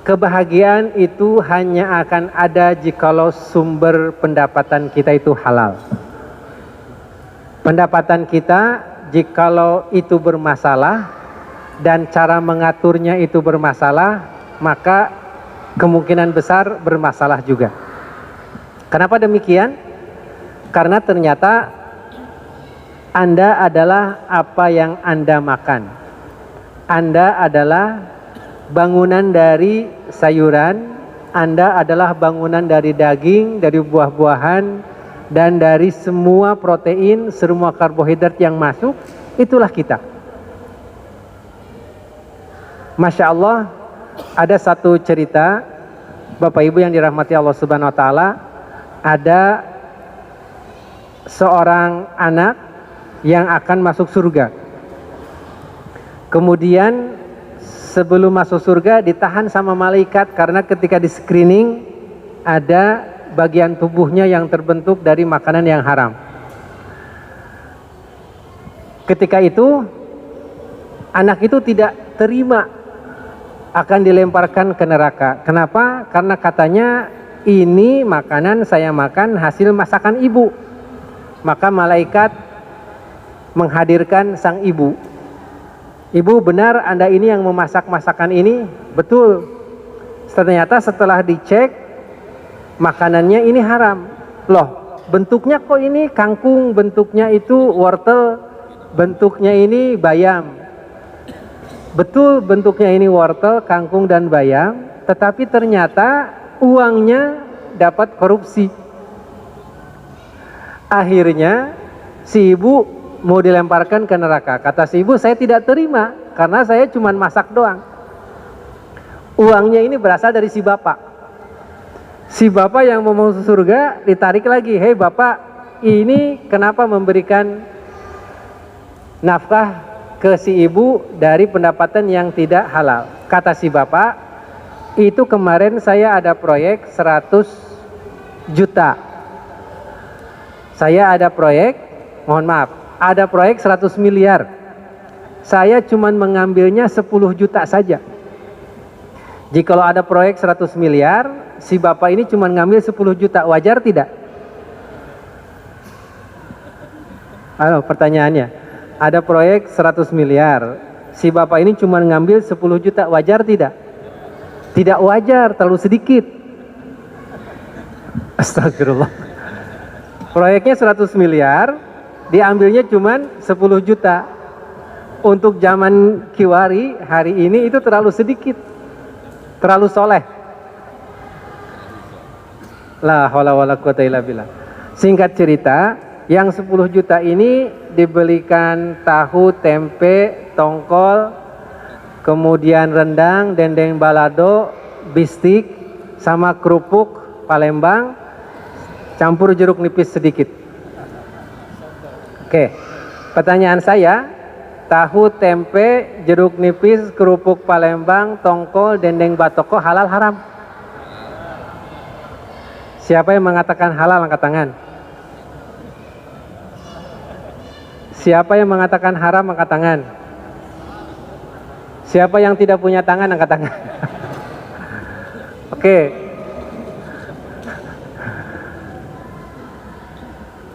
S1: Kebahagiaan itu hanya akan ada jikalau sumber pendapatan kita itu halal. Pendapatan kita jikalau itu bermasalah dan cara mengaturnya itu bermasalah, maka kemungkinan besar bermasalah juga. Kenapa demikian? Karena ternyata Anda adalah apa yang Anda makan. Anda adalah bangunan dari sayuran, Anda adalah bangunan dari daging, dari buah-buahan, dan dari semua protein, semua karbohidrat yang masuk, itulah kita. Masya Allah, ada satu cerita, Bapak Ibu yang dirahmati Allah Subhanahu wa taala, ada seorang anak yang akan masuk surga. Kemudian sebelum masuk surga ditahan sama malaikat karena ketika di screening ada bagian tubuhnya yang terbentuk dari makanan yang haram. Ketika itu anak itu tidak terima akan dilemparkan ke neraka. Kenapa? Karena katanya ini makanan saya makan hasil masakan ibu. Maka malaikat menghadirkan sang ibu. Ibu, benar Anda ini yang memasak masakan ini? Betul. Ternyata setelah dicek makanannya ini haram. Loh, bentuknya kok ini kangkung, bentuknya itu wortel, bentuknya ini bayam. Betul, bentuknya ini wortel, kangkung dan bayam, tetapi ternyata uangnya dapat korupsi. Akhirnya si ibu mau dilemparkan ke neraka. Kata si ibu, saya tidak terima karena saya cuma masak doang. Uangnya ini berasal dari si bapak. Si bapak yang mau masuk surga ditarik lagi. Hei bapak, ini kenapa memberikan nafkah ke si ibu dari pendapatan yang tidak halal? Kata si bapak, itu kemarin saya ada proyek 100 juta. Saya ada proyek, mohon maaf, ada proyek 100 miliar. Saya cuma mengambilnya 10 juta saja. Jikalau ada proyek 100 miliar, si bapak ini cuma ngambil 10 juta, wajar tidak? Halo, pertanyaannya, ada proyek 100 miliar, si bapak ini cuma ngambil 10 juta, wajar tidak? Tidak wajar, terlalu sedikit. Astagfirullah. Proyeknya 100 miliar, diambilnya cuma 10 juta. Untuk zaman Kiwari hari ini itu terlalu sedikit, terlalu soleh. La haula wala quwata illa billah. Singkat cerita, yang 10 juta ini dibelikan tahu, tempe, tongkol, kemudian rendang, dendeng balado, bistik, sama kerupuk Palembang, campur jeruk nipis sedikit. Oke, pertanyaan saya, tahu, tempe, jeruk nipis, kerupuk Palembang, tongkol, dendeng batoko halal haram? Siapa yang mengatakan halal angkat tangan? Siapa yang mengatakan haram angkat tangan? Siapa yang tidak punya tangan angkat tangan? Oke.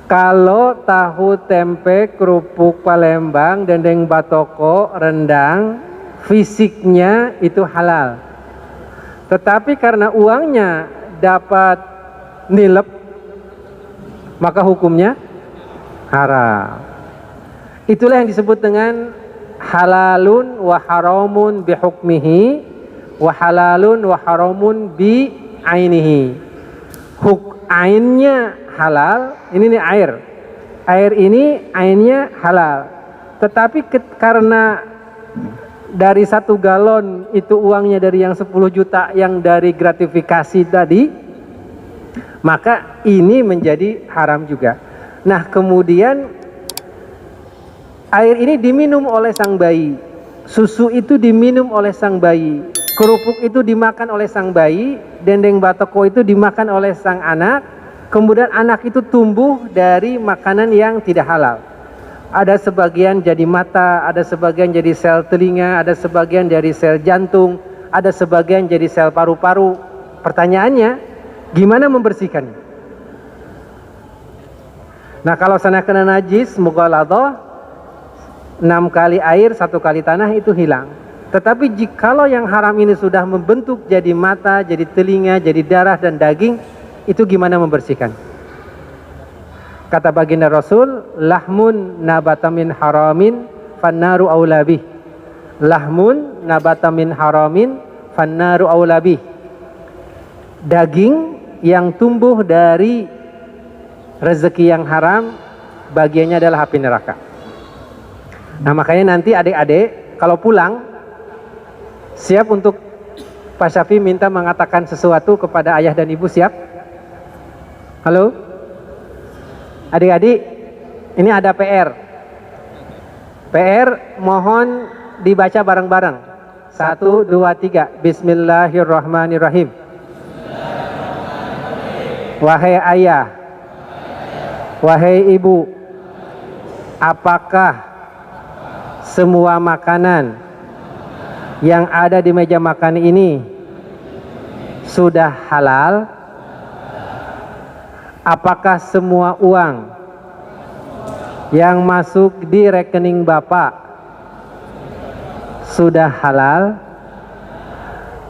S1: Kalau tahu, tempe, kerupuk Palembang, dendeng batoko, rendang, fisiknya itu halal. Tetapi karena uangnya dapat nilep, maka hukumnya haram. Itulah yang disebut dengan halalun wa haramun bihukmihi wa halalun wa haramun bi ainihi. Ainnya halal, ini nih air ini ainnya halal, tetapi karena dari 1 galon itu uangnya dari yang 10 juta yang dari gratifikasi tadi, maka ini menjadi haram juga. Nah, kemudian air ini diminum oleh sang bayi, susu itu diminum oleh sang bayi, kerupuk itu dimakan oleh sang bayi, dendeng batoko itu dimakan oleh sang anak. Kemudian anak itu tumbuh dari makanan yang tidak halal. Ada sebagian jadi mata, ada sebagian jadi sel telinga, ada sebagian dari sel jantung, ada sebagian jadi sel paru-paru. Pertanyaannya, gimana membersihkannya? Nah, kalau sana kena najis, mughaladhah, 6 kali air, 1 kali tanah itu hilang. Tetapi jikalau yang haram ini sudah membentuk jadi mata, jadi telinga, jadi darah dan daging, itu gimana membersihkan? Kata baginda Rasul, lahmun nabata min haramin fannaru aulabih. Lahmun nabata min haramin fannaru aulabih. Daging yang tumbuh dari rezeki yang haram, bagiannya adalah api neraka. Nah, makanya nanti adik-adik kalau pulang siap untuk Pak Syafi minta mengatakan sesuatu kepada ayah dan ibu, siap? Halo? Adik-adik, ini ada PR. PR mohon dibaca bareng-bareng. 1, 2, 3. Bismillahirrahmanirrahim. Wahai ayah, wahai ibu, apakah semua makanan yang ada di meja makan ini sudah halal? Apakah semua uang yang masuk di rekening Bapak sudah halal?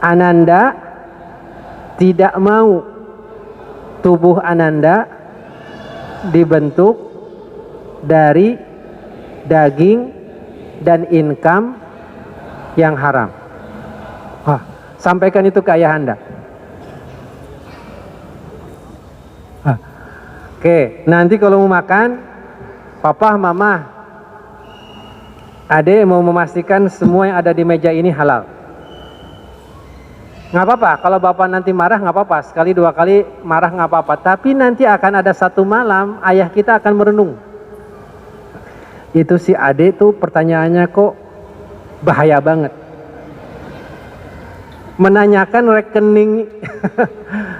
S1: Ananda tidak mau tubuh Ananda dibentuk dari daging dan income yang haram. Wah, sampaikan itu ke ayah Anda. Oke, nanti kalau mau makan, papa, mama, adek mau memastikan semua yang ada di meja ini halal. Nggak apa-apa, kalau bapak nanti marah nggak apa-apa, sekali dua kali marah nggak apa-apa. Tapi nanti akan ada satu malam ayah kita akan merenung. Itu si Ade tuh pertanyaannya kok bahaya banget. Menanyakan rekening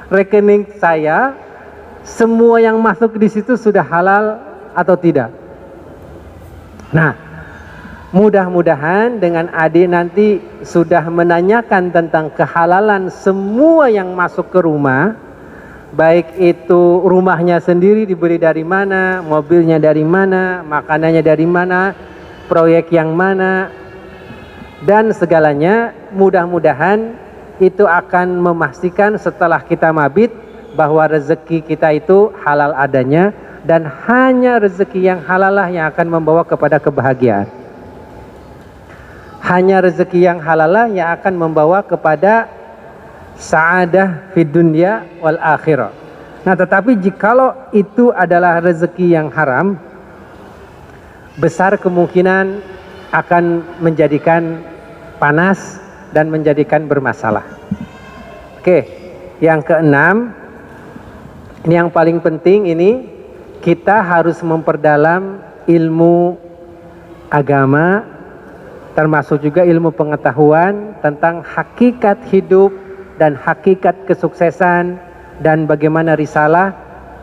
S1: rekening saya, semua yang masuk di situ sudah halal atau tidak. Nah, mudah-mudahan dengan Ade nanti sudah menanyakan tentang kehalalan semua yang masuk ke rumah, baik itu rumahnya sendiri dibeli dari mana, mobilnya dari mana, makanannya dari mana, proyek yang mana, dan segalanya. Mudah-mudahan itu akan memastikan setelah kita mabit bahwa rezeki kita itu halal adanya, dan hanya rezeki yang halal lah yang akan membawa kepada kebahagiaan. Hanya rezeki yang halal lah yang akan membawa kepada sa'adah fid dunya wal akhirah. Nah, tetapi jikalau itu adalah rezeki yang haram, besar kemungkinan akan menjadikan panas dan menjadikan bermasalah. Oke, yang keenam, ini yang paling penting, ini kita harus memperdalam ilmu agama, termasuk juga ilmu pengetahuan tentang hakikat hidup dan hakikat kesuksesan dan bagaimana risalah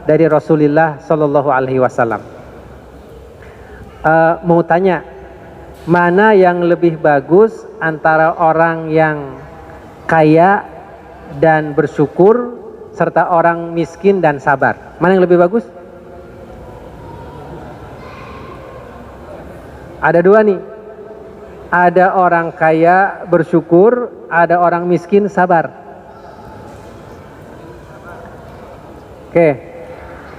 S1: dari Rasulullah Shallallahu Alaihi Wasallam. Mau tanya, mana yang lebih bagus antara orang yang kaya dan bersyukur serta orang miskin dan sabar? Mana yang lebih bagus? Ada dua nih. Ada orang kaya bersyukur, ada orang miskin sabar. Oke,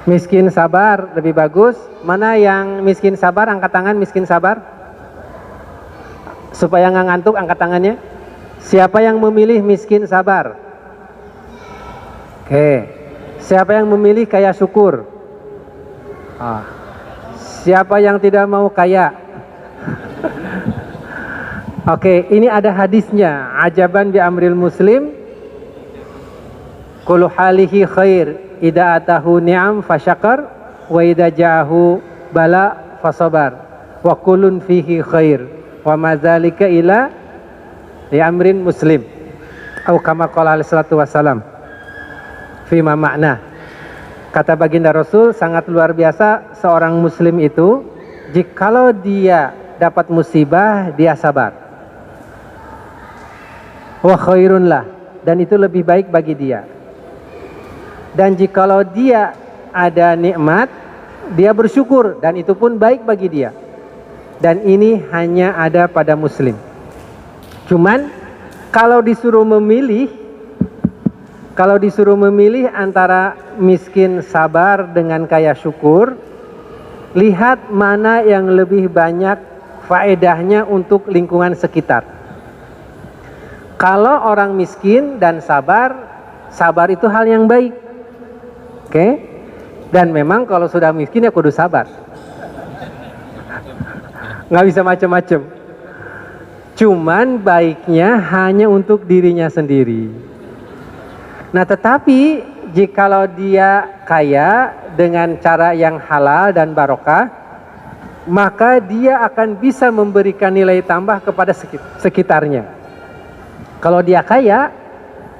S1: miskin sabar lebih bagus. Mana yang miskin sabar? Angkat tangan, miskin sabar. Supaya nggak ngantuk, angkat tangannya. Siapa yang memilih miskin sabar? Oke. Siapa yang memilih kaya syukur? Siapa yang tidak mau kaya? Oke, ini ada hadisnya. Ajaban bi amril muslim, kullu halihi khair, idza atahu ni'am fasyakar, wa idza ja'ahu bala fasabar, wa kullun fihi khair, wa ma dzalika ila li amrin muslim. Atau kama qala alaihi salatu wasalam. Fima makna. Kata baginda Rasul, sangat luar biasa seorang muslim itu jikalau dia dapat musibah dia sabar. Wa khairun lah, dan itu lebih baik bagi dia. Dan jikalau dia ada nikmat, dia bersyukur, dan itu pun baik bagi dia. Dan ini hanya ada pada muslim. Cuman kalau disuruh memilih antara miskin sabar dengan kaya syukur, lihat mana yang lebih banyak faedahnya untuk lingkungan sekitar. Kalau orang miskin dan sabar itu hal yang baik. Oke? Dan memang kalau sudah miskin ya kudu sabar. Nggak bisa macam-macam. Cuman baiknya hanya untuk dirinya sendiri. Nah, tetapi jikalau dia kaya dengan cara yang halal dan barokah, maka dia akan bisa memberikan nilai tambah kepada sekitarnya. Kalau dia kaya,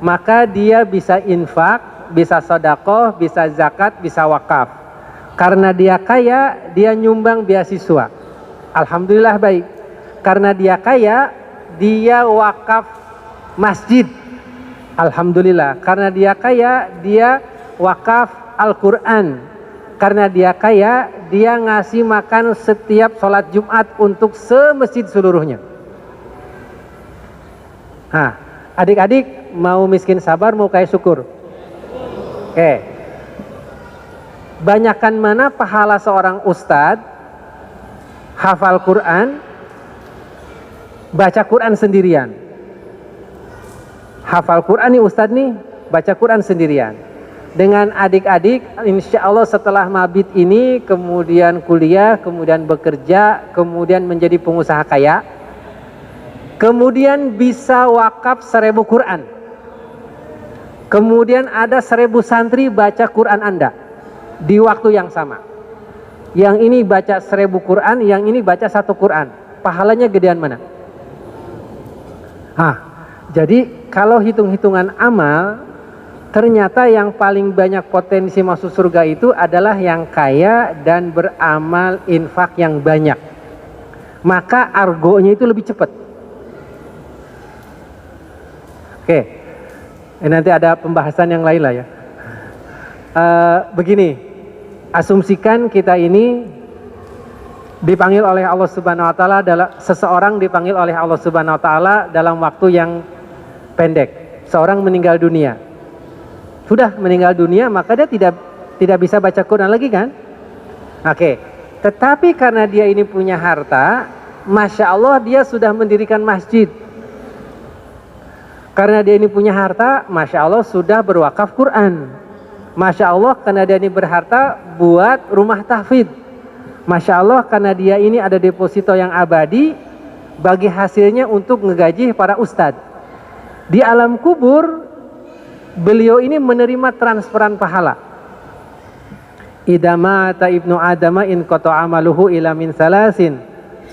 S1: maka dia bisa infak, bisa sedekah, bisa zakat, bisa wakaf. Karena dia kaya, dia nyumbang beasiswa. Alhamdulillah baik. Karena dia kaya, dia wakaf masjid. Alhamdulillah. Karena dia kaya, dia wakaf Al-Quran. Karena dia kaya, dia ngasih makan setiap sholat Jumat untuk semasjid seluruhnya. Nah, adik-adik mau miskin sabar, mau kaya syukur? Oke. Banyakan mana pahala seorang ustadz hafal Quran, baca Quran sendirian? Hafal Quran nih ustadz nih, baca Quran sendirian. Dengan adik-adik, insya Allah setelah mabit ini, kemudian kuliah, kemudian bekerja, kemudian menjadi pengusaha kaya, kemudian bisa wakaf 1000 Quran. kemudian ada 1000 santri baca Quran Anda di waktu yang sama. Yang ini baca 1000 Quran, yang ini baca 1 Quran. Pahalanya gedean mana? Jadi kalau hitung-hitungan amal, ternyata yang paling banyak potensi masuk surga itu adalah yang kaya dan beramal infak yang banyak. Maka argonya itu lebih cepat. Oke, nanti ada pembahasan yang lain lah ya. Begini, asumsikan kita ini dipanggil oleh Allah Subhanahu wa taala, seseorang dipanggil oleh Allah Subhanahu wa taala dalam waktu yang pendek. Seorang meninggal dunia. Sudah meninggal dunia, maka dia tidak bisa baca Quran lagi kan? Oke. Tetapi karena dia ini punya harta, Masya Allah dia sudah mendirikan masjid. Karena dia ini punya harta, Masya Allah sudah berwakaf Quran. Masya Allah karena dia ini berharta buat rumah tahfidz. Masya Allah karena dia ini ada deposito yang abadi, bagi hasilnya untuk ngegaji para ustadz. Di alam kubur beliau ini menerima transferan pahala. Idza mata ibnu adama in qata amaluhu ila min salasin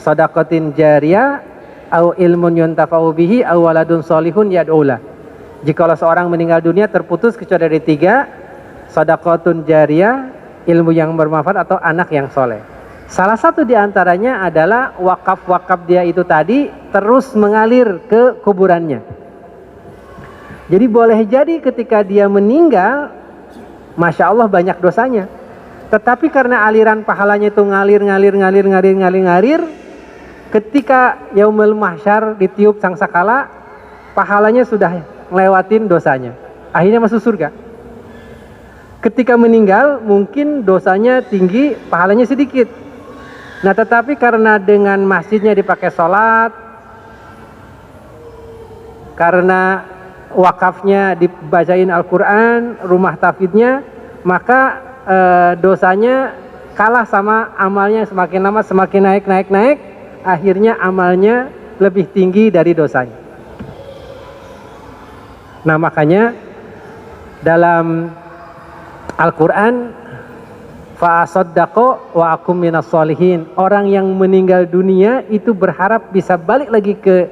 S1: shadaqatin jariyah au ilmun yuntafa'u bihi au waladun sholihun yad'ula. Jikalau seorang meninggal dunia terputus kecuali dari 3, shadaqatun jariyah, ilmu yang bermanfaat atau anak yang soleh. Salah satu di antaranya adalah wakaf-wakaf dia itu tadi terus mengalir ke kuburannya. Jadi boleh jadi ketika dia meninggal, Masya Allah banyak dosanya. Tetapi karena aliran pahalanya itu ngalir, ketika yaumul mahsyar ditiup sangkakala, pahalanya sudah ngelewatin dosanya. Akhirnya masuk surga. Ketika meninggal mungkin dosanya tinggi, pahalanya sedikit. Nah tetapi karena dengan masjidnya dipakai sholat, karena wakafnya dibacain Al-Quran, rumah tahfidznya, maka dosanya kalah sama amalnya. Semakin lama semakin naik, akhirnya amalnya lebih tinggi dari dosanya. Nah makanya dalam Al-Quran, fa'asaddaqo wa akum minas sholihin, orang yang meninggal dunia itu berharap bisa balik lagi ke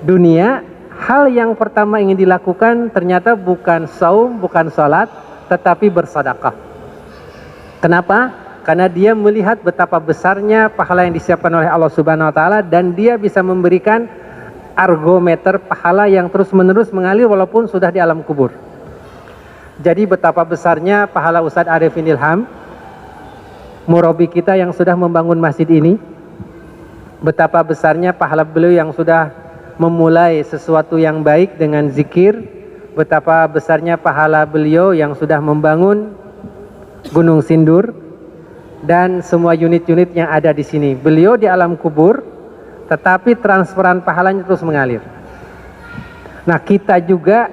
S1: dunia. Hal yang pertama ingin dilakukan ternyata bukan saum, bukan sholat, tetapi bersedekah. Kenapa? Karena dia melihat betapa besarnya pahala yang disiapkan oleh Allah Subhanahu wa taala, dan dia bisa memberikan argometer pahala yang terus-menerus mengalir walaupun sudah di alam kubur. Jadi betapa besarnya pahala Ustadz Arifin Ilham, murabi kita yang sudah membangun masjid ini. Betapa besarnya pahala beliau yang sudah memulai sesuatu yang baik dengan zikir. Betapa besarnya pahala beliau yang sudah membangun Gunung Sindur dan semua unit-unit yang ada di sini. Beliau di alam kubur, tetapi transferan pahalanya terus mengalir. Nah kita juga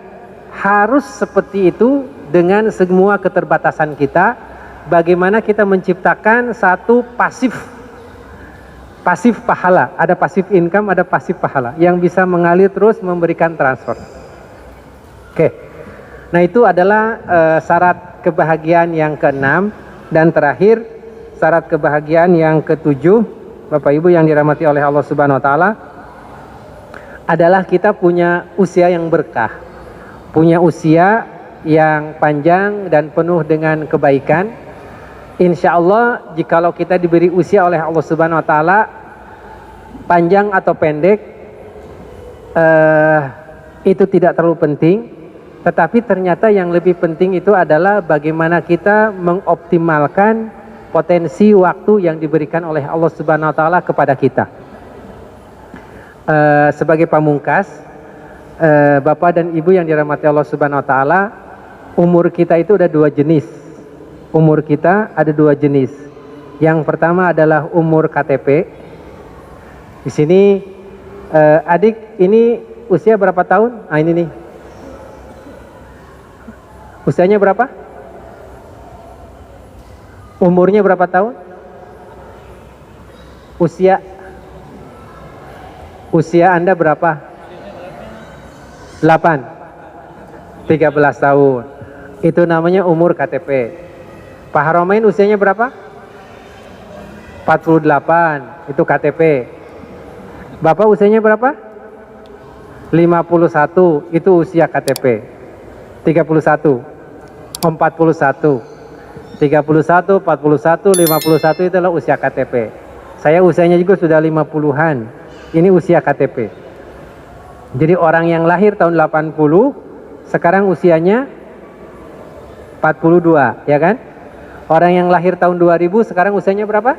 S1: harus seperti itu dengan semua keterbatasan kita. Bagaimana kita menciptakan satu pasif pahala, ada pasif income, ada pasif pahala yang bisa mengalir terus memberikan transfer. Oke. Nah itu adalah syarat kebahagiaan yang ke-6, dan terakhir syarat kebahagiaan yang ke-7, Bapak Ibu yang dirahmati oleh Allah Subhanahu wa taala, adalah kita punya usia yang berkah. Punya usia yang panjang dan penuh dengan kebaikan. Insya Allah jikalau kita diberi usia oleh Allah Subhanahu wa taala, panjang atau pendek itu tidak terlalu penting, tetapi ternyata yang lebih penting itu adalah bagaimana kita mengoptimalkan potensi waktu yang diberikan oleh Allah Subhanahu wa taala kepada kita. Sebagai pamungkas, Bapak dan Ibu yang dirahmati Allah Subhanahu wa taala, umur kita itu ada 2 jenis. Umur kita ada 2 jenis. Yang pertama adalah umur KTP. Di sini adik ini usia berapa tahun? Ah ini nih. Usianya berapa? Umurnya berapa tahun? Usia Anda berapa? 8. 13 tahun. Itu namanya umur KTP. Pak Haromain usianya berapa? 48, itu KTP. Bapak usianya berapa? 51, itu usia KTP. 31, 41, 31, 41, 51 itulah usia KTP. Saya usianya juga sudah 50-an. Ini usia KTP. Jadi orang yang lahir tahun 80 sekarang usianya 42, ya kan? Orang yang lahir tahun 2000 sekarang usianya berapa?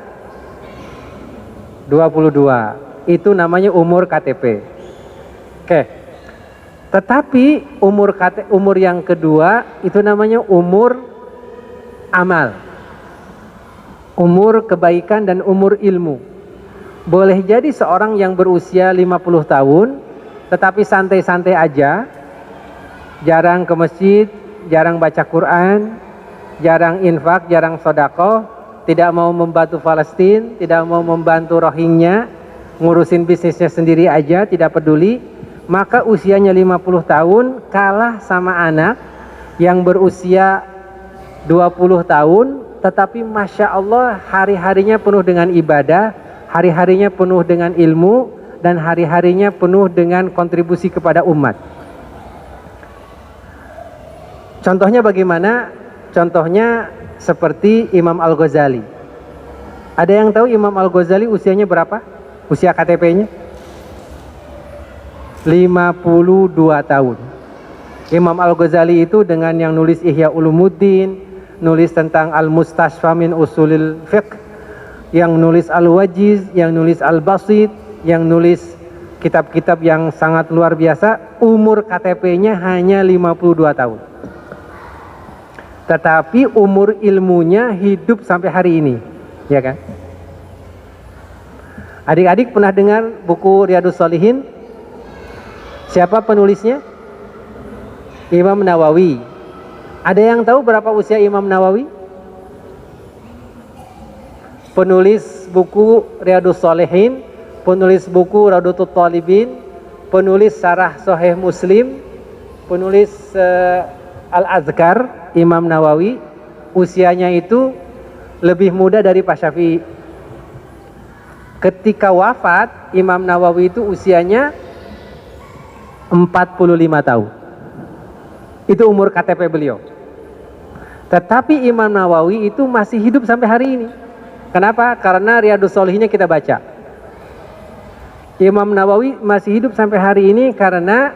S1: 22. Itu namanya umur KTP. Oke. Tetapi umur yang kedua itu namanya umur amal. Umur kebaikan dan umur ilmu. Boleh jadi seorang yang berusia 50 tahun tetapi santai-santai aja, jarang ke masjid, jarang baca Quran, jarang infak, jarang sedekah, tidak mau membantu Palestina, tidak mau membantu Rohingya, ngurusin bisnisnya sendiri aja, tidak peduli, maka usianya 50 tahun kalah sama anak yang berusia 20 tahun tetapi Masya Allah hari-harinya penuh dengan ibadah, hari-harinya penuh dengan ilmu, dan hari-harinya penuh dengan kontribusi kepada umat. Contohnya bagaimana? Contohnya seperti Imam Al-Ghazali. Ada yang tahu Imam Al-Ghazali usianya berapa? Usia KTP-nya 52 tahun. Imam Al-Ghazali itu dengan yang nulis Ihya Ulumuddin, nulis tentang Al-Mustashfa min Usulil Fiqh, yang nulis Al-Wajiz, yang nulis Al-Basit, yang nulis kitab-kitab yang sangat luar biasa, umur KTP-nya hanya 52 tahun. Tetapi umur ilmunya hidup sampai hari ini, ya kan? Adik-adik pernah dengar buku Riyadhus Shalihin? Siapa penulisnya? Imam Nawawi. Ada yang tahu berapa usia Imam Nawawi? Penulis buku Riyadhus Shalihin, penulis buku Raudatul Talibin, penulis Syarah Sahih Muslim, penulis Al-Azkar, Imam Nawawi, usianya itu lebih muda dari Pak Syafi'i. Ketika wafat, Imam Nawawi itu usianya 45 tahun. Itu umur KTP beliau. Tetapi Imam Nawawi itu masih hidup sampai hari ini. Kenapa? Karena Riyadhus Shalihinnya kita baca. Imam Nawawi masih hidup sampai hari ini karena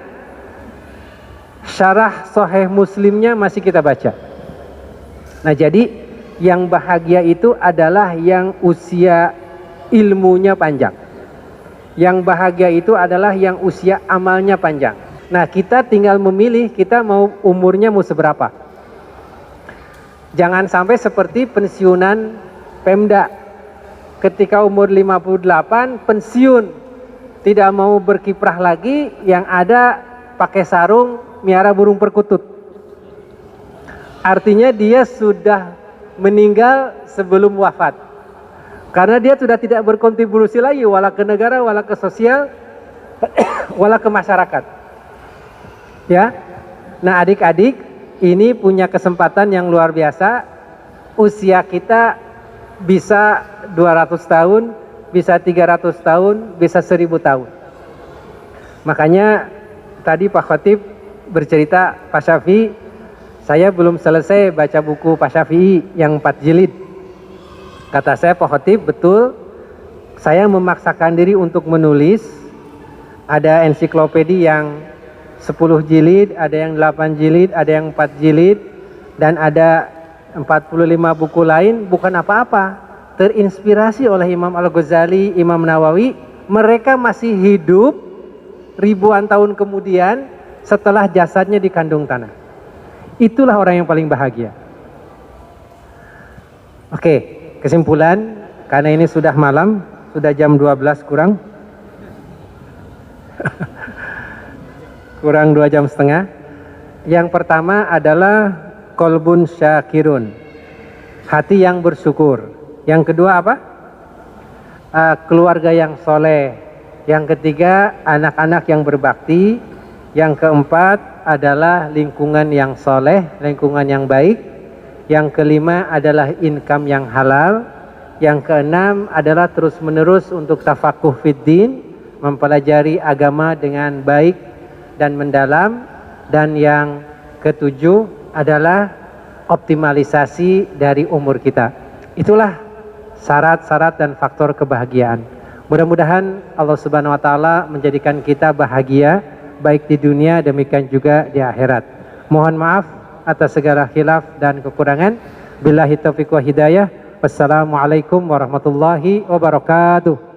S1: Syarah Sahih Muslimnya masih kita baca. Nah, jadi yang bahagia itu adalah yang usia ilmunya panjang. Yang bahagia itu adalah yang usia amalnya panjang. Nah, kita tinggal memilih kita mau umurnya mau seberapa. Jangan sampai seperti pensiunan Pemda. Ketika umur 58 pensiun, tidak mau berkiprah lagi, yang ada pakai sarung miara burung perkutut. Artinya dia sudah meninggal sebelum wafat. Karena dia sudah tidak berkontribusi lagi wala ke negara, wala ke sosial, wala ke masyarakat. Ya. Nah, adik-adik, ini punya kesempatan yang luar biasa. Usia kita bisa 200 tahun, bisa 300 tahun, bisa 1000 tahun. Makanya tadi Pak Khatib bercerita, Pak Syafi'i, saya belum selesai baca buku Pak Syafi'i yang 4 jilid. Kata saya, Pak Khatib, betul, saya memaksakan diri untuk menulis. Ada ensiklopedi yang 10 jilid, ada yang 8 jilid, ada yang 4 jilid, dan ada 45 buku lain, bukan apa-apa. Terinspirasi oleh Imam Al-Ghazali, Imam Nawawi, mereka masih hidup ribuan tahun kemudian setelah jasadnya dikandung tanah. Itulah orang yang paling bahagia. Oke. Kesimpulan, karena ini sudah malam, sudah jam 12 kurang. Kurang 2 jam setengah. Yang pertama adalah kolbun syakirun, hati yang bersyukur. Yang kedua apa? Keluarga yang soleh. Yang ketiga, anak-anak yang berbakti. Yang keempat, adalah lingkungan yang soleh, lingkungan yang baik. Yang kelima adalah income yang halal. Yang keenam adalah terus-menerus untuk tafakuh fiddin, mempelajari agama dengan baik dan mendalam. Dan yang ketujuh adalah optimalisasi dari umur kita. Itulah syarat-syarat dan faktor kebahagiaan. Mudah-mudahan Allah Subhanahu wa taala menjadikan kita bahagia baik di dunia demikian juga di akhirat. Mohon maaf atas segala khilaf dan kekurangan. Billahi taufiq wa hidayah. Wassalamualaikum warahmatullahi wabarakatuh.